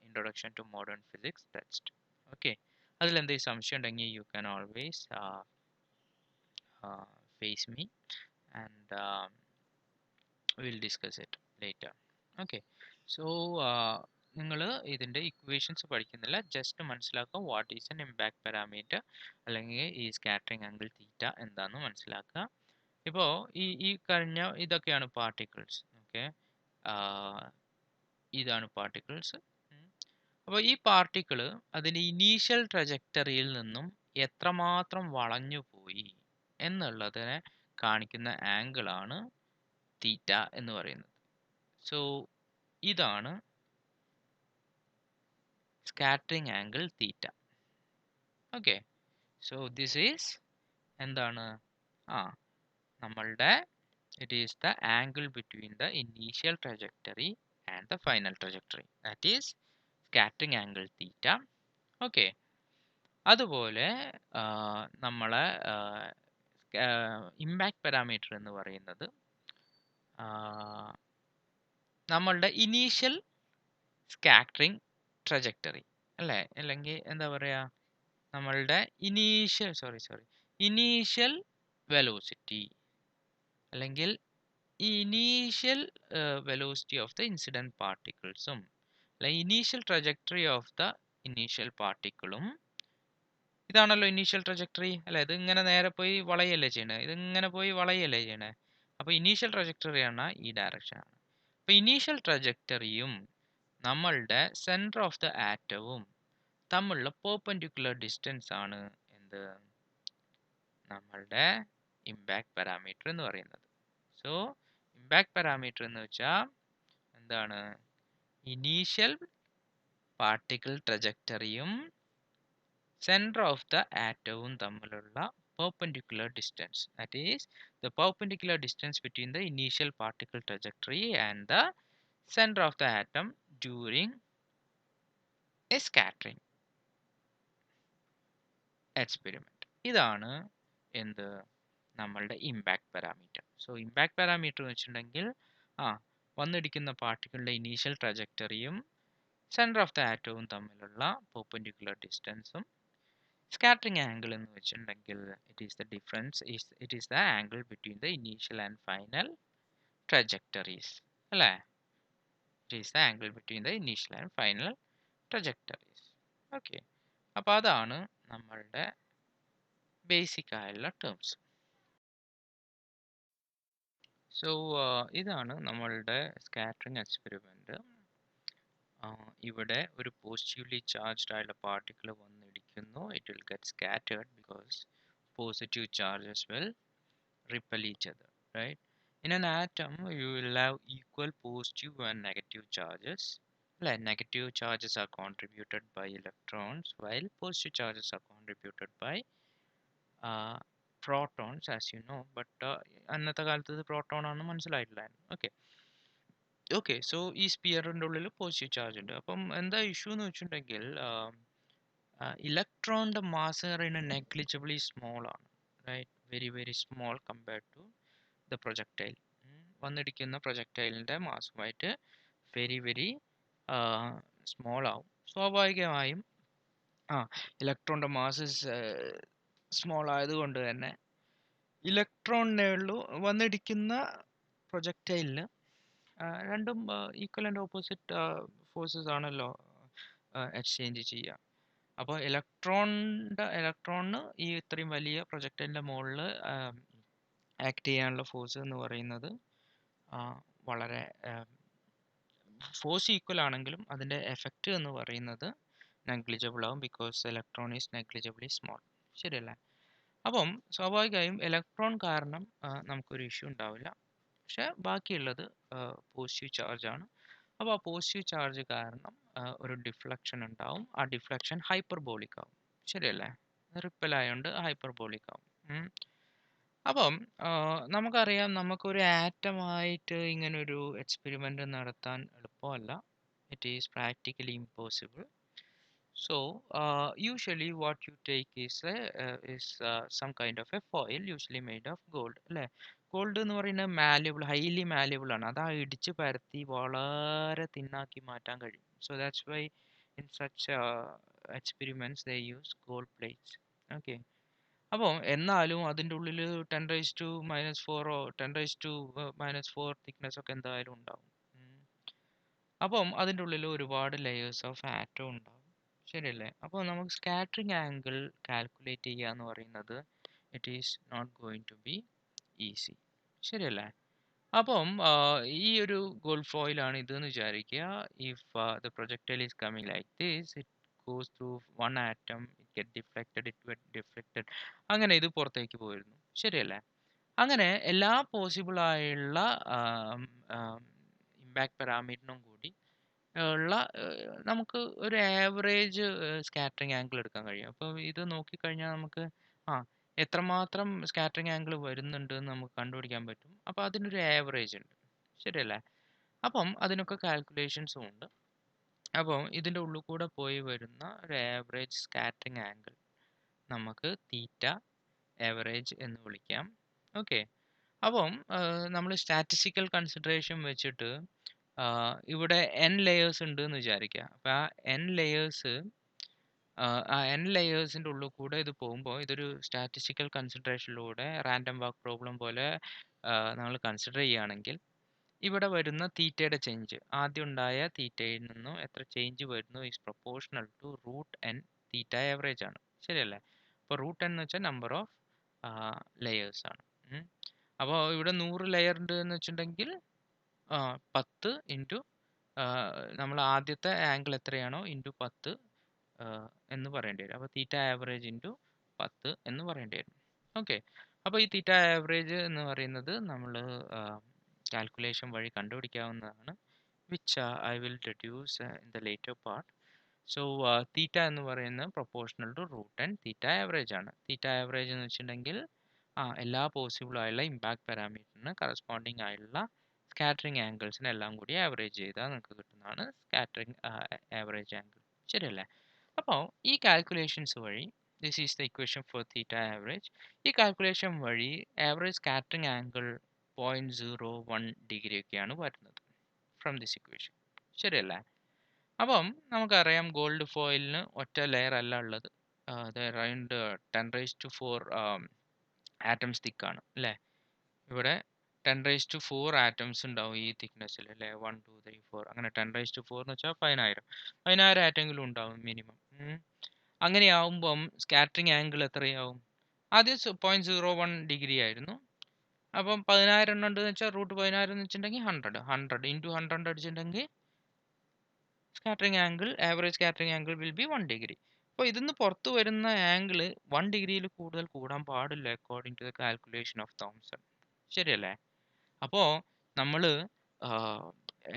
introduction to modern physics text. Okay, അതിലെന്തെങ്കിലും സംശയം ഉണ്ടെങ്കിൽ you can always face me and we'll discuss it later. Okay, so നിങ്ങൾ ഇതിൻ്റെ equations പഠിക്കുന്നില്ല, just മനസ്സിലാക്കുക what is an impact parameter അല്ലെങ്കിൽ ഈ scattering angle തീറ്റ എന്താണെന്ന് മനസ്സിലാക്കുക. ഇപ്പോൾ ഈ കഴിഞ്ഞ ഇതൊക്കെയാണ് പാർട്ടിക്കിൾസ്. ഓക്കെ, ഇതാണ് പാർട്ടിക്കിൾസ്. അപ്പോൾ ഈ പാർട്ടിക്കിള് അതിൻ്റെ ഇനീഷ്യൽ ട്രജക്ടറിയിൽ നിന്നും എത്രമാത്രം വളഞ്ഞു പോയി എന്നുള്ളതിനെ കാണിക്കുന്ന ആംഗിളാണ് തീറ്റ എന്ന് പറയുന്നത്. സോ ഇതാണ് scattering angle theta. Okay, so this is എന്താണ്? നമ്മളുടെ it is the angle between the initial trajectory and the final trajectory, that is scattering angle theta. Okay, അതുപോലെ നമ്മളെ ഇമ്പാക്ട് പാരാമീറ്റർ എന്ന് പറയുന്നത് നമ്മളുടെ ഇനീഷ്യൽ സ്കാറ്ററിംഗ് ട്രജക്ടറി അല്ലേ, അല്ലെങ്കിൽ എന്താ പറയുക, നമ്മളുടെ ഇനീഷ്യൽ വെലോസിറ്റി അല്ലെങ്കിൽ initial velocity of the incident പാർട്ടിക്കിൾസും അല്ലെങ്കിൽ initial trajectory of the initial പാർട്ടിക്കിളും. ഇതാണല്ലോ ഇനീഷ്യൽ ട്രജക്ടറി അല്ലേ? ഇത് ഇങ്ങനെ നേരെ പോയി വളയല്ലേ ചെയ്യണേ, ഇതിങ്ങനെ പോയി വളയല്ലേ ചെയ്യണേ. അപ്പോൾ ഇനീഷ്യൽ ട്രജക്ടറി ആണ് ഈ ഡയറക്ഷനാണ്. അപ്പോൾ ഇനീഷ്യൽ ട്രജക്ടറിയും നമ്മളുടെ സെൻറ്റർ ഓഫ് ദ ആറ്റവും തമ്മിലുള്ള പെർപെൻഡിക്കുലർ ഡിസ്റ്റൻസ് ആണ് എന്ത്, നമ്മളുടെ ഇമ്പാക്ട് പാരാമീറ്റർ എന്ന് പറയുന്നത്. സോ ഇമ്പാക്ട് പാരാമീറ്റർ എന്ന് വെച്ചാൽ എന്താണ്, ഇനീഷ്യൽ പാർട്ടിക്കിൾ ട്രജക്ടറിയും സെൻറ്റർ ഓഫ് ദ ആറ്റവും തമ്മിലുള്ള perpendicular distance, that is the perpendicular distance between the initial particle trajectory and the center of the atom during a scattering experiment. ഇതാണ് എന്ത്, നമ്മളുടെ impact parameter. So impact parameter എന്ന് വെച്ചിട്ടുണ്ടെങ്കിൽ വന്നിടിക്കുന്ന പാർട്ടിക്കിളിൻ്റെ ഇനീഷ്യൽ ട്രജക്ടറിയും സെൻറ്റർ ഓഫ് ദ ആറ്റവും തമ്മിലുള്ള പെർപെൻഡിക്കുലർ ഡിസ്റ്റൻസും. സ്കാറ്ററിംഗ് ആംഗിൾ എന്ന് വെച്ചിട്ടുണ്ടെങ്കിൽ it is the angle between the initial and final trajectories അല്ലേ, it is the angle between the initial and final trajectories. Okay, അപ്പോൾ അതാണ് നമ്മളുടെ ബേസിക് ആയുള്ള ടേംസ്. സോ ഇതാണ് നമ്മളുടെ സ്കാറ്ററിംഗ് എക്സ്പെരിമെൻറ്റ്. ഇവിടെ ഒരു പോസിറ്റീവ്ലി ചാർജ്ഡ് ആയുള്ള പാർട്ടിക്കിൾ വന്നിടിക്കുന്നു. It will get scattered because positive charges will repel each other, right? In an atom you will have equal positive and negative charges. Like negative charges are contributed by electrons while positive charges are contributed by protons, as you know, but അന്നത്തെ കാലത്ത് ഇത് proton ആണെന്ന് മനസ്സിലായിട്ടില്ലായിരുന്നു. Okay okay so ഈ സ്പിയറിൻ്റെ ഉള്ളിൽ positive charge ഉണ്ട്. അപ്പം എന്താ issue എന്ന് വെച്ചിട്ടുണ്ടെങ്കിൽ ഇലക്ട്രോണിൻ്റെ മാസ് പറയുന്നത് നെഗ്ലിജിബിളി സ്മോൾ ആണ്, right, very very small compared to the projectile. വന്നിടിക്കുന്ന പ്രൊജക്ടൈലിൻ്റെ മാസുമായിട്ട് വെരി വെരി സ്മോൾ ആവും. സ്വാഭാവികമായും ഇലക്ട്രോണിൻ്റെ മാസ് സ്മോൾ ആയതുകൊണ്ട് തന്നെ ഇലക്ട്രോണിനെ ഉള്ളൂ വന്നിടിക്കുന്ന പ്രൊജക്ടൈലിന് രണ്ടും ഈക്വൽ ആൻഡ് ഓപ്പോസിറ്റ് ഫോഴ്സസ് ആണല്ലോ എക്സ്ചേഞ്ച് ചെയ്യുക. അപ്പോൾ ഇലക്ട്രോണിന് ഈ ഇത്രയും വലിയ പ്രൊജക്ടൈലിൻ്റെ മുകളിൽ ആക്ട് ചെയ്യാനുള്ള ഫോഴ്സ് എന്ന് പറയുന്നത് വളരെ ഫോഴ്സ് ഈക്വൽ ആണെങ്കിലും അതിൻ്റെ എഫക്റ്റ് എന്ന് പറയുന്നത് നെഗ്ലിജിബിൾ ആവും, because electron is negligibly small. ശരിയല്ലേ? അപ്പം സ്വാഭാവികമായും ഇലക്ട്രോൺ കാരണം നമുക്കൊരു ഇഷ്യൂ ഉണ്ടാവില്ല. പക്ഷെ ബാക്കിയുള്ളത് പോസിറ്റീവ് ചാർജ് ആണ്. അപ്പോൾ ആ പോസിറ്റീവ് ചാർജ് കാരണം ഒരു ഡിഫ്ലക്ഷൻ ഉണ്ടാവും. ആ ഡിഫ്ലക്ഷൻ ഹൈപ്പർബോളിക് ആവും. ശരിയല്ലേ? റിപ്പൽ ആയതുകൊണ്ട് ഹൈപ്പർബോളിക് ആവും. അപ്പം നമുക്കറിയാം, നമുക്കൊരു ആറ്റമായിട്ട് ഇങ്ങനൊരു എക്സ്പെരിമെൻ്റ് നടത്താൻ എളുപ്പമല്ല. It is practically impossible. So usually what you take is some kind of a foil, usually made of gold. അല്ലേ? ഗോൾഡ് എന്ന് പറയുന്നത് മാല്യബിൾ, ഹൈലി മാല്യബിൾ ആണ്. അത് ഇടിച്ച് പരത്തി വളരെ തിന്നാക്കി മാറ്റാൻ കഴിയും. So that's why in such experiments they use gold plates. Okay. അപ്പോൾ എന്നാലും അതിൻ്റെ ഉള്ളിൽ 10⁻⁻⁴ (10⁻⁻⁴) തിക്നെസ് ഒക്കെ എന്തായാലും ഉണ്ടാവും. അപ്പം അതിൻ്റെ ഉള്ളിൽ ഒരുപാട് ലെയേഴ്സ് ഓഫ് ആറ്റം ഉണ്ടാവും. ശരിയല്ലേ? അപ്പോൾ നമുക്ക് സ്കാറ്ററിംഗ് ആംഗിൾ കാൽക്കുലേറ്റ് ചെയ്യുക എന്ന് പറയുന്നത് it is not going to be easy. ശരിയല്ലേ? അപ്പം ഈ ഒരു ഗോൾഡ് ഫോയിലാണ് ഇതെന്ന് വിചാരിക്കുക. If the projectile is coming like this, it goes through one atom, it get deflected, അങ്ങനെ ഇത് പുറത്തേക്ക് പോയിരുന്നു. ശരിയല്ലേ? അങ്ങനെ എല്ലാ പോസിബിൾ ആയുള്ള ഇമ്പാക്ട് പാരാമീറ്ററിനും കൂടി ഉള്ള നമുക്ക് ഒരു ആവറേജ് സ്കാറ്ററിംഗ് ആംഗിൾ എടുക്കാൻ കഴിയും. അപ്പോൾ ഇത് നോക്കിക്കഴിഞ്ഞാൽ നമുക്ക് എത്രമാത്രം സ്കാറ്ററിംഗ് ആംഗിൾ വരുന്നുണ്ട് എന്ന് നമുക്ക് കണ്ടുപിടിക്കാൻ പറ്റും. അപ്പോൾ അതിനൊരു ആവറേജ് ഉണ്ട്. ശരിയല്ലേ? അപ്പം അതിനൊക്കെ കാൽക്കുലേഷൻസും ഉണ്ട്. അപ്പോൾ ഇതിൻ്റെ ഉള്ളിൽ കൂടെ പോയി വരുന്ന ഒരു ആവറേജ് സ്കാറ്ററിംഗ് ആംഗിൾ നമുക്ക് തീറ്റ ആവറേജ് എന്ന് വിളിക്കാം. ഓക്കെ. അപ്പം നമ്മൾ സ്റ്റാറ്റിസ്റ്റിക്കൽ കൺസിഡറേഷൻ വെച്ചിട്ട് ഇവിടെ n ലെയേഴ്സ് ഉണ്ട് എന്ന് വിചാരിക്കുക. അപ്പോൾ ആ n ലെയേഴ്സിൻ്റെ ഉള്ളിൽ കൂടെ ഇത് പോകുമ്പോൾ ഇതൊരു സ്റ്റാറ്റിസ്റ്റിക്കൽ കൺസിഡറേഷനിലൂടെ റാൻഡം വാക്ക് പ്രോബ്ലം പോലെ നമ്മൾ കൺസിഡർ ചെയ്യുകയാണെങ്കിൽ ഇവിടെ വരുന്ന തീറ്റയുടെ ചേഞ്ച്, ആദ്യം ഉണ്ടായ തീറ്റയിൽ നിന്നും എത്ര ചേഞ്ച് വരുന്നു is proportional to √n theta average ആണ്. ശരിയല്ലേ? അപ്പോൾ √n എന്ന് വെച്ചാൽ നമ്പർ ഓഫ് ലെയേഴ്സ് ആണ്. അപ്പോൾ ഇവിടെ 100 ലെയർ ഉണ്ട് എന്ന് വെച്ചിട്ടുണ്ടെങ്കിൽ 10 ഇൻറ്റു നമ്മൾ ആദ്യത്തെ ആംഗിൾ എത്രയാണോ ഇൻറ്റു 10 എന്ന് പറയേണ്ടി വരും. അപ്പോൾ തീറ്റ ആവറേജ് ഇൻറ്റു 10 എന്ന് പറയേണ്ടി വരും. ഓക്കെ. അപ്പോൾ ഈ തീറ്റ ആവറേജ് എന്ന് പറയുന്നത് നമ്മൾ കാൽക്കുലേഷൻ വഴി കണ്ടുപിടിക്കാവുന്നതാണ്, which I will deduce in the later part. So theta എന്ന് പറയുന്നത് proportional to √n theta average ആണ്. തീറ്റ ആവറേജ് എന്ന് വെച്ചിട്ടുണ്ടെങ്കിൽ എല്ലാ പോസിബിൾ ആയുള്ള ഇമ്പാക്ട് പാരാമീറ്ററിന് കറസ്പോണ്ടിങ് ആയുള്ള സ്കാറ്ററിംഗ് ആംഗിൾസിനെ എല്ലാം കൂടി ആവറേജ് ചെയ്താൽ നമുക്ക് കിട്ടുന്നതാണ് സ്കാറ്ററിംഗ് ആവറേജ് ആംഗിൾ. ശരിയല്ലേ? അപ്പോൾ ഈ കാൽക്കുലേഷൻസ് വഴി, this is the equation for theta average, ഈ കാൽക്കുലേഷൻ വഴി ആവറേജ് സ്കാറ്ററിംഗ് ആംഗിൾ 0.01 ഡിഗ്രി ഒക്കെയാണ് വരുന്നത് ഫ്രം ദിസ് ഇക്വേഷൻ. ശരിയല്ലേ? അപ്പം നമുക്കറിയാം ഗോൾഡ് ഫോയിലിന് ഒറ്റ ലെയർ അല്ല ഉള്ളത്, അറൗണ്ട് 10⁻⁴ ആറ്റംസ് തിക്കാണ് അല്ലേ? ഇവിടെ 10⁻⁴ ആറ്റംസ് ഉണ്ടാവും ഈ തിക്നെസ്സിൽ അല്ലേ? 1 2 3 4 അങ്ങനെ 10⁻⁴ എന്ന് വെച്ചാൽ 10000 ആറ്റെങ്കിലും ഉണ്ടാവും മിനിമം. അങ്ങനെയാവുമ്പം സ്കാറ്ററിംഗ് ആംഗിൾ എത്രയാവും? ആദ്യം 0.01 ഡിഗ്രി ആയിരുന്നു. അപ്പം 10000 എണ്ണം ഉണ്ടെന്ന് വെച്ചാൽ √1000 എന്ന് വെച്ചിട്ടുണ്ടെങ്കിൽ 100 ഇൻറ്റു 100 അടിച്ചിട്ടുണ്ടെങ്കിൽ scattering angle, average scattering angle will be 1 degree. അപ്പോൾ ഇതിന്ന് പുറത്ത് വരുന്ന ആംഗിൾ 1 ഡിഗ്രിയിൽ കൂടുതൽ കൂടാൻ പാടില്ല according to the calculation of Thomson. ശരിയല്ലേ? അപ്പോൾ നമ്മൾ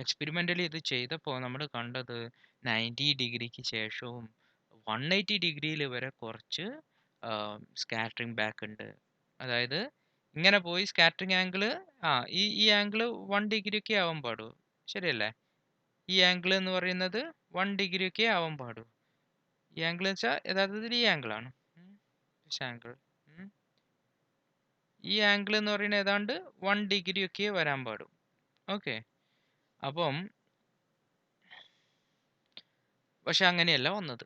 എക്സ്പെരിമെൻ്റലി ഇത് ചെയ്തപ്പോൾ നമ്മൾ കണ്ടത് 90 ഡിഗ്രിക്ക് ശേഷവും 180 ഡിഗ്രിയിൽ വരെ കുറച്ച് സ്കാറ്ററിംഗ് ബാക്ക് ഉണ്ട്. അതായത് ഇങ്ങനെ പോയി സ്കാറ്ററിംഗ് ആംഗിള് ഈ ആംഗിള് 1 ഡിഗ്രി ഒക്കെ ആവാൻ പാടൂ. ശരിയല്ലേ? ഈ ആംഗിൾ എന്ന് പറയുന്നത് 1 ഡിഗ്രി ഒക്കെ ആവാൻ പാടൂ. ഈ ആംഗിൾ വെച്ചാൽ യഥാർത്ഥത്തിൽ ഈ ആംഗിളാണ്. ആംഗിൾ ഈ ആംഗിൾ എന്ന് പറയുന്നത് ഏതാണ്ട് 1 ഡിഗ്രി ഒക്കെ വരാൻ പാടും. ഓക്കെ. അപ്പം പക്ഷെ അങ്ങനെയല്ല വന്നത്.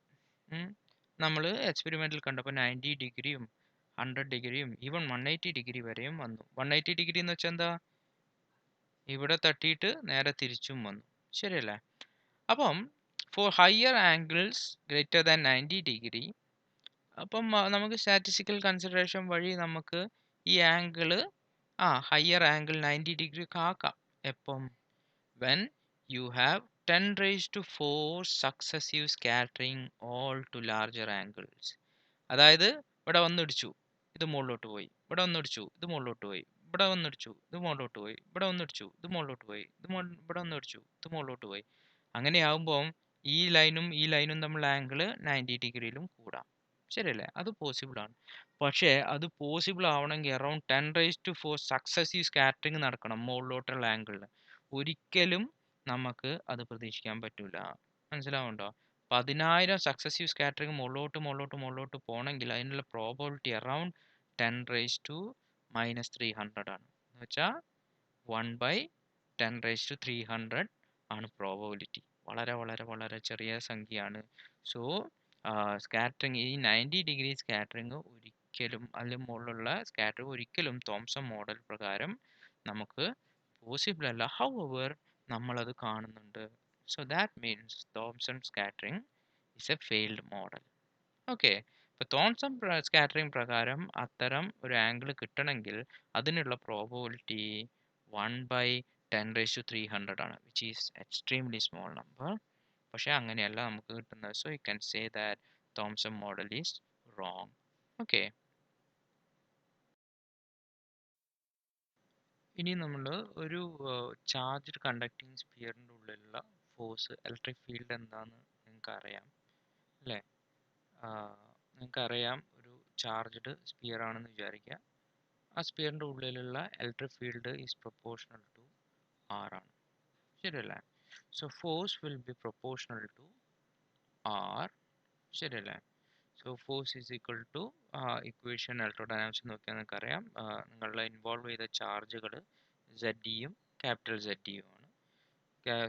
നമ്മൾ എക്സ്പെരിമെന്റിൽ കണ്ടപ്പോൾ 90 ഡിഗ്രിയും 100 ഡിഗ്രിയും ഈവൻ 180 ഡിഗ്രി വരെയും വന്നു. 180 ഡിഗ്രി എന്ന് വെച്ചാൽ എന്താ? ഇവിടെ തട്ടിയിട്ട് നേരെ തിരിച്ചും വന്നു. ശരിയല്ലേ? അപ്പം four higher angles greater than 90 degree, അപ്പം നമുക്ക് സ്റ്റാറ്റിസ്റ്റിക്കൽ കൺസിഡറേഷൻ വഴി നമുക്ക് ഈ ആംഗിള് ഹയർ ആംഗിൾ 90 ഡിഗ്രി ഒക്കെ ആക്കാം. എപ്പം? when you have 10 raised to 4 successive scattering all to larger angles. അതായത് ഇവിടെ വന്നിടിച്ചു, ഇത് മുകളിലോട്ട് പോയി, ഇവിടെ വന്നിടിച്ചു, ഇത് മുകളിലോട്ട് പോയി, ഇവിടെ വന്നിടിച്ചു, ഇത് മുകളിലോട്ട് പോയി, ഇവിടെ വന്നിടിച്ചു, ഇത് മുകളിലോട്ട് പോയി, ഇവിടെ വന്നിടിച്ചു, ഇത് മുകളിലോട്ട് പോയി. അങ്ങനെയാകുമ്പോൾ ഈ ലൈനും ഈ ലൈനും തമ്മിലുള്ള ആംഗിള് 90 ഡിഗ്രിയിലും കൂടാം. ശരിയല്ലേ? അത് പോസിബിൾ ആണ്. പക്ഷേ അത് പോസിബിൾ ആവണമെങ്കിൽ around 10 raised to 4 successive scattering നടക്കണം മുകളിലോട്ടുള്ള ആംഗിളിൽ. ഒരിക്കലും നമുക്ക് അത് പ്രതീക്ഷിക്കാൻ പറ്റൂല. മനസ്സിലാവുന്നുണ്ടോ? 10,000 സക്സസീവ് സ്കാറ്ററിങ് മുകളിലോട്ട് പോകണമെങ്കിൽ അതിനുള്ള പ്രോബബിലിറ്റി അറൌണ്ട് 10⁻³ ആണ്. എന്ന് വെച്ചാൽ 1/10⁻³ ആണ് പ്രോബബിലിറ്റി. വളരെ വളരെ വളരെ ചെറിയ സംഖ്യയാണ്. സോ സ്കാറ്ററിങ്, ഈ 90 ഡിഗ്രി സ്കാറ്ററിങ് ഒരിക്കലും, അതിന് മുകളിലുള്ള സ്കാറ്ററിങ് ഒരിക്കലും തോംസൺ മോഡൽ പ്രകാരം നമുക്ക് പോസിബിൾ അല്ല. ഹൗഎവർ നമ്മളത് കാണുന്നുണ്ട്. So that means Thomson scattering is a failed model. Okay. ഇപ്പോൾ തോംസൺ സ്കാറ്ററിങ് പ്രകാരം അത്തരം ഒരു ആംഗിൾ കിട്ടണമെങ്കിൽ അതിനുള്ള പ്രോബബിലിറ്റി 1/10⁻³ ആണ്, which is extremely small number. പക്ഷേ അങ്ങനെയല്ല നമുക്ക് കിട്ടുന്നത്. So you can say that Thomson model is wrong. Okay. ഇനി നമ്മൾ ഒരു ചാർജ്ഡ് കണ്ടക്ടിങ് സ്പിയറിൻ്റെ ഉള്ളിലുള്ള ഫോഴ്സ്, ഇലക്ട്രിക് ഫീൽഡ് എന്താണെന്ന് നിങ്ങൾക്ക് അറിയാം അല്ലേ? നിങ്ങൾക്കറിയാം, ഒരു ചാർജ്ഡ് സ്പിയർ ആണെന്ന് വിചാരിക്കുക. ആ സ്പിയറിൻ്റെ ഉള്ളിലുള്ള electric field is proportional to R ആണ്. ശരിയല്ലേ? So force will be proportional to R. ശരിയല്ലേ? So force is equal to equation electrodynamics നോക്കിയാൽ നിങ്ങൾക്കറിയാം, നിങ്ങളുടെ ഇൻവോൾവ് ചെയ്ത ചാർജുകൾ ZDയും ക്യാപിറ്റൽ ZDയും ആണ്.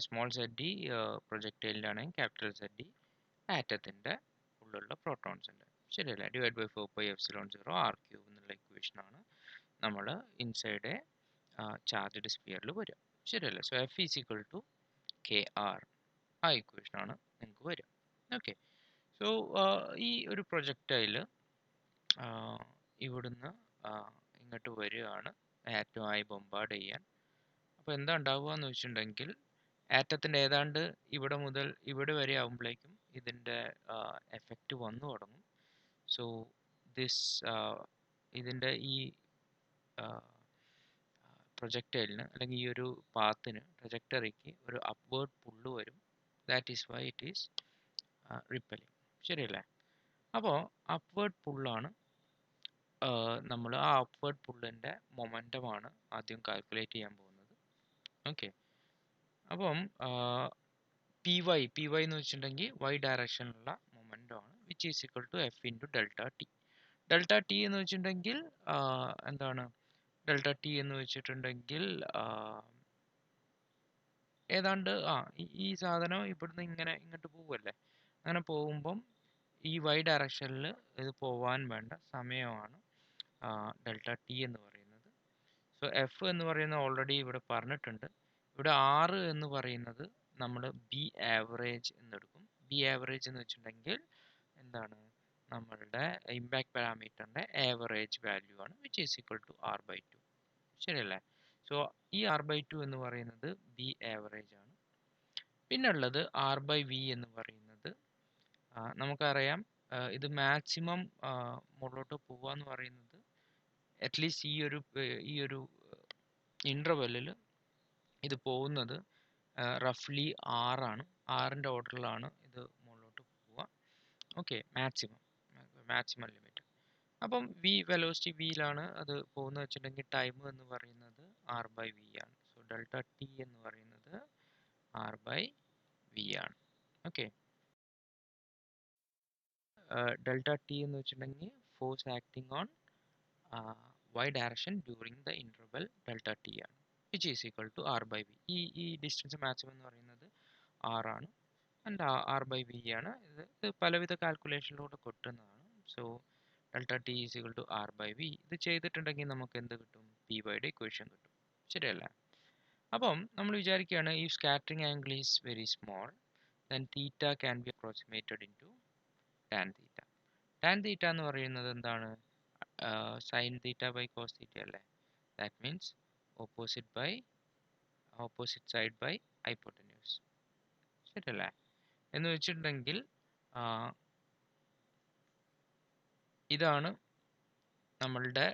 സ്മോൾ ZD പ്രൊജക്ടൈലിൻ്റെ ആണെങ്കിൽ ക്യാപിറ്റൽ ZD ആറ്റത്തിൻ്റെ ഉള്ളിലുള്ള പ്രോട്ടോൺസിൻ്റെ. ശരിയല്ലേ? /4πε0r³ എന്നുള്ള ഇക്വേഷനാണ് നമ്മൾ ഇൻസൈഡ് ചാർജ്ഡ് സ്പിയറിൽ വരിക. ശരിയല്ലേ? So F is equal to KR. ആ ഇക്വേഷനാണ് നിങ്ങൾക്ക് വരിക. ഓക്കെ. സോ ഈ ഒരു പ്രൊജക്ടൈൽ ഇവിടുന്ന് ഇങ്ങോട്ട് വരികയാണ് ആറ്റമായി ബൊമ്പാർഡ് ചെയ്യാൻ. അപ്പോൾ എന്താ ഉണ്ടാവുക എന്ന് വെച്ചിട്ടുണ്ടെങ്കിൽ, ആറ്റത്തിൻ്റെ ഏതാണ്ട് ഇവിടെ മുതൽ ഇവിടെ വരെ ആകുമ്പോഴേക്കും ഇതിൻ്റെ എഫക്റ്റ് വന്നു തുടങ്ങും. സോ ദിസ് ഇതിൻ്റെ ഈ പ്രൊജക്ടൈലിന് അല്ലെങ്കിൽ ഈ ഒരു പാത്തിന്, ട്രജക്ടറിക്ക് ഒരു അപ്വേർഡ് പുള്ള് വരും. That is why it is repelling. ശരിയല്ലേ? അപ്പോൾ അപ്വേർഡ് പുള്ളാണ് നമ്മൾ ആ അപ്വേർഡ് പുള്ളിൻ്റെ മൊമെൻറ്റമാണ് ആദ്യം കാൽക്കുലേറ്റ് ചെയ്യാൻ പോകുന്നത്. ഓക്കെ. അപ്പം പി വൈ എന്ന് വെച്ചിട്ടുണ്ടെങ്കിൽ വൈ ഡയറക്ഷനിലുള്ള മൊമെൻറ്റമാണ്, which is equal to F into ΔT. ΔT എന്ന് വെച്ചിട്ടുണ്ടെങ്കിൽ എന്താണ്? ΔT എന്ന് വെച്ചിട്ടുണ്ടെങ്കിൽ ഏതാണ്ട് ഈ സാധനം ഇവിടുന്ന് ഇങ്ങനെ ഇങ്ങോട്ട് പോവുമല്ലേ? അങ്ങനെ പോകുമ്പം ഈ വൈ ഡയറക്ഷനിൽ ഇത് പോവാൻ വേണ്ട സമയമാണ് ΔT എന്ന് പറയുന്നത്. സോ എഫ് എന്ന് പറയുന്നത് ഓൾറെഡി ഇവിടെ പറഞ്ഞിട്ടുണ്ട്. ഇവിടെ R എന്ന് പറയുന്നത് നമ്മൾ ബി ആവറേജ് എന്നെടുക്കും. ബി ആവറേജ് എന്ന് വെച്ചിട്ടുണ്ടെങ്കിൽ എന്താണ്? നമ്മളുടെ ഇമ്പാക്ട് പാരാമീറ്ററിൻ്റെ ആവറേജ് വാല്യൂ ആണ്, which is equal to R/2. ശരിയല്ലേ? സോ ഈ R/2 എന്ന് പറയുന്നത് ബി ആവറേജ് ആണ്. പിന്നെ ഉള്ളത് R/V എന്ന് പറയുന്നത് നമുക്കറിയാം, ഇത് മാക്സിമം മുകളിലോട്ട് പോവാന്ന് പറയുന്നത് അറ്റ്ലീസ്റ്റ് ഈ ഒരു ഇൻ്റർവെല്ലിൽ ഇത് പോകുന്നത് റഫ്ലി 6 ആറിൻ്റെ ഓർഡറിലാണ് ഇത് മുകളിലോട്ട് പോവുക. ഓക്കെ. Maximum limit. അപ്പം വി വെലോസിറ്റി വിയിലാണ് അത് പോകുന്നത് വെച്ചിട്ടുണ്ടെങ്കിൽ ടൈം എന്ന് പറയുന്നത് ആർ ബൈ വി ആണ്. സോ ഡെൽറ്റ ടി എന്ന് പറയുന്നത് ആർ ബൈ വി ആണ്. ഓക്കെ, ഡെൽറ്റ ടി എന്ന് വെച്ചിട്ടുണ്ടെങ്കിൽ force acting on y direction during the interval delta t ആണ്, which is equal to r by v. ഈ ഡിസ്റ്റൻസ് മാക്സിമം എന്ന് പറയുന്നത് r ആണ്, ആൻഡ് r by v ആണ്. ഇത് പലവിധ കാൽക്കുലേഷനിലൂടെ കിട്ടുന്നതാണ്. So delta t is equal to r by v. ഇത് ചെയ്തിട്ടുണ്ടെങ്കിൽ നമുക്ക് എന്ത് കിട്ടും? പി വൈയുടെ ഇക്വേഷൻ കിട്ടും. ശരിയല്ലേ? അപ്പം നമ്മൾ വിചാരിക്കുകയാണ് ഈ scattering angle is very small, then theta can be approximated into tan theta. Tan theta എന്ന് പറയുന്നത് എന്താണ്? Sine theta by cos theta അല്ലേ? That means opposite side by hypotenuse. ശരിയല്ലേ? എന്ന് വെച്ചിട്ടുണ്ടെങ്കിൽ ഇതാണ് നമ്മളുടെ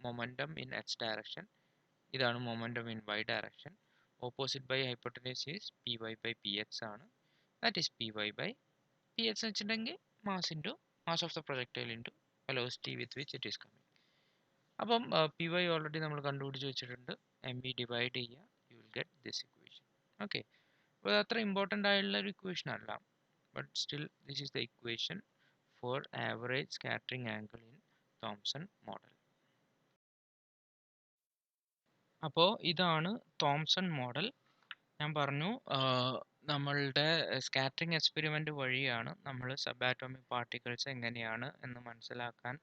മൊമെൻറ്റം ഇൻ എച്ച് ഡയറക്ഷൻ, ഇതാണ് momentum in Y direction. Opposite by hypotenuse is P Y by P X ആണ്. That is P Y by P X എന്ന് വെച്ചിട്ടുണ്ടെങ്കിൽ mass of the projectile into velocity with which it is coming. അപ്പം p y already നമ്മൾ കണ്ടുപിടിച്ച് വെച്ചിട്ടുണ്ട്. M v divide ചെയ്യുക, you will get this equation. Okay, അപ്പോൾ അത് അത്ര ഇമ്പോർട്ടൻ്റ് ആയിട്ടുള്ള ഒരു ഇക്വേഷൻ അല്ല, but still this is the equation for average scattering angle in Thomson model. അപ്പോൾ ഇതാണ് തോംസൺ മോഡൽ. ഞാൻ പറഞ്ഞു നമ്മളുടെ സ്കാറ്ററിംഗ് എക്സ്പെരിമെൻ്റ് വഴിയാണ് നമ്മൾ സബ് ആറ്റോമിക് പാർട്ടിക്കിൾസ് എങ്ങനെയാണ് എന്ന് മനസ്സിലാക്കാൻ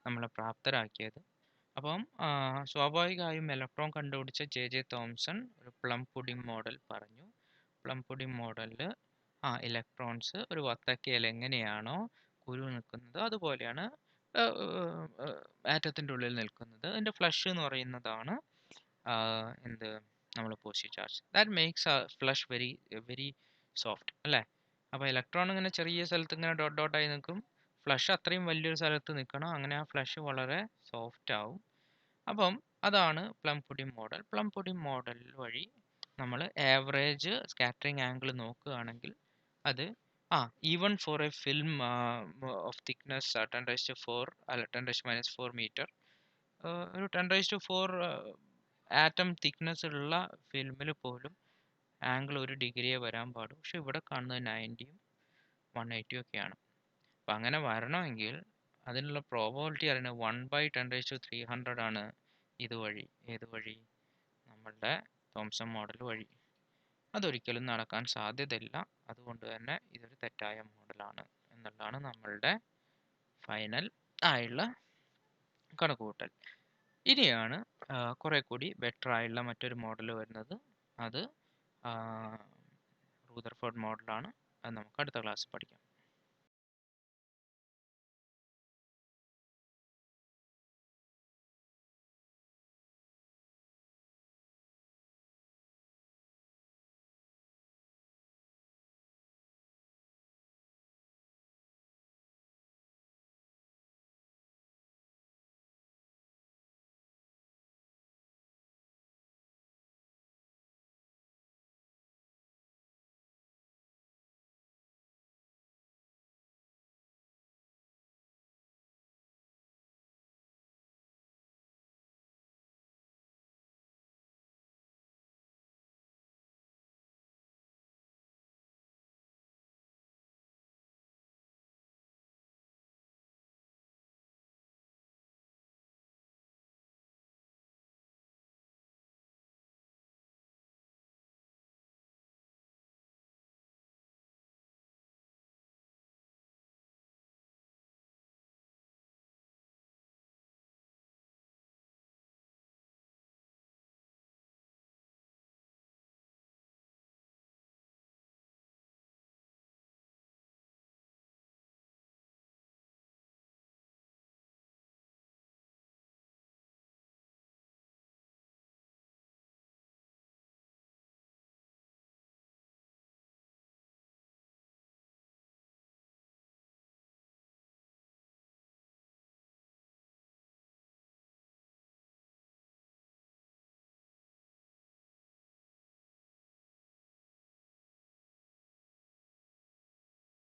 നമ്മളെ പ്രാപ്തരാക്കിയത്. അപ്പം സ്വാഭാവികമായും ഇലക്ട്രോൺ കണ്ടുപിടിച്ച ജെ തോംസൺ ഒരു പ്ലം പുഡിംഗ് മോഡൽ പറഞ്ഞു. പ്ലം പുഡിംഗ് മോഡലിൽ ഇലക്ട്രോൺസ് ഒരു വത്തക്കയിൽ എങ്ങനെയാണോ കുരു നിൽക്കുന്നത് അതുപോലെയാണ് ആറ്റത്തിൻ്റെ ഉള്ളിൽ നിൽക്കുന്നത്. അതിൻ്റെ ഫ്ലഷ് എന്ന് പറയുന്നതാണ് എന്ത് നമ്മൾ positive charge. That makes flush very very soft അല്ലേ? അപ്പോൾ ഇലക്ട്രോൺ ഇങ്ങനെ ചെറിയ സ്ഥലത്ത് ഇങ്ങനെ ഡോട്ടായി നിൽക്കും, ഫ്ലഷ് അത്രയും വലിയൊരു സ്ഥലത്ത് നിൽക്കണം, അങ്ങനെ ആ ഫ്ലഷ് വളരെ സോഫ്റ്റ് ആവും. അപ്പം അതാണ് plum pudding model. Plum pudding model വഴി നമ്മൾ ആവറേജ് സ്കാറ്ററിംഗ് ആംഗിൾ നോക്കുകയാണെങ്കിൽ അത് even for A film of thickness 10⁻⁴ അല്ല 10⁻⁴ മീറ്റർ, ഒരു 10⁻⁴ ആറ്റം തിക്നെസ് ഉള്ള ഫിലിമിൽ പോലും ആംഗിൾ 1 ഡിഗ്രിയെ വരാൻ പാടും. പക്ഷെ ഇവിടെ കാണുന്നത് 90യും 180 ഒക്കെയാണ്. അപ്പം അങ്ങനെ വരണമെങ്കിൽ അതിനുള്ള പ്രോബബിലിറ്റി അറിയുന്നത് 1/10⁻³ ആണ്. ഏത് വഴി? നമ്മളുടെ തോംസൺ മോഡൽ വഴി. അതൊരിക്കലും നടക്കാൻ സാധ്യതയില്ല. അതുകൊണ്ട് തന്നെ ഇതൊരു തെറ്റായ മോഡലാണ് എന്നുള്ളതാണ് നമ്മളുടെ ഫൈനൽ ആയുള്ള കണക്കുകൂട്ടൽ. ഇനിയാണ് കുറെ കൂടി ബെറ്റർ ആയുള്ള മറ്റൊരു മോഡൽ വരുന്നത്. അത് റൂദർഫോർഡ് മോഡലാണ്. അത് നമുക്ക് അടുത്ത ക്ലാസ് പഠിക്കാം.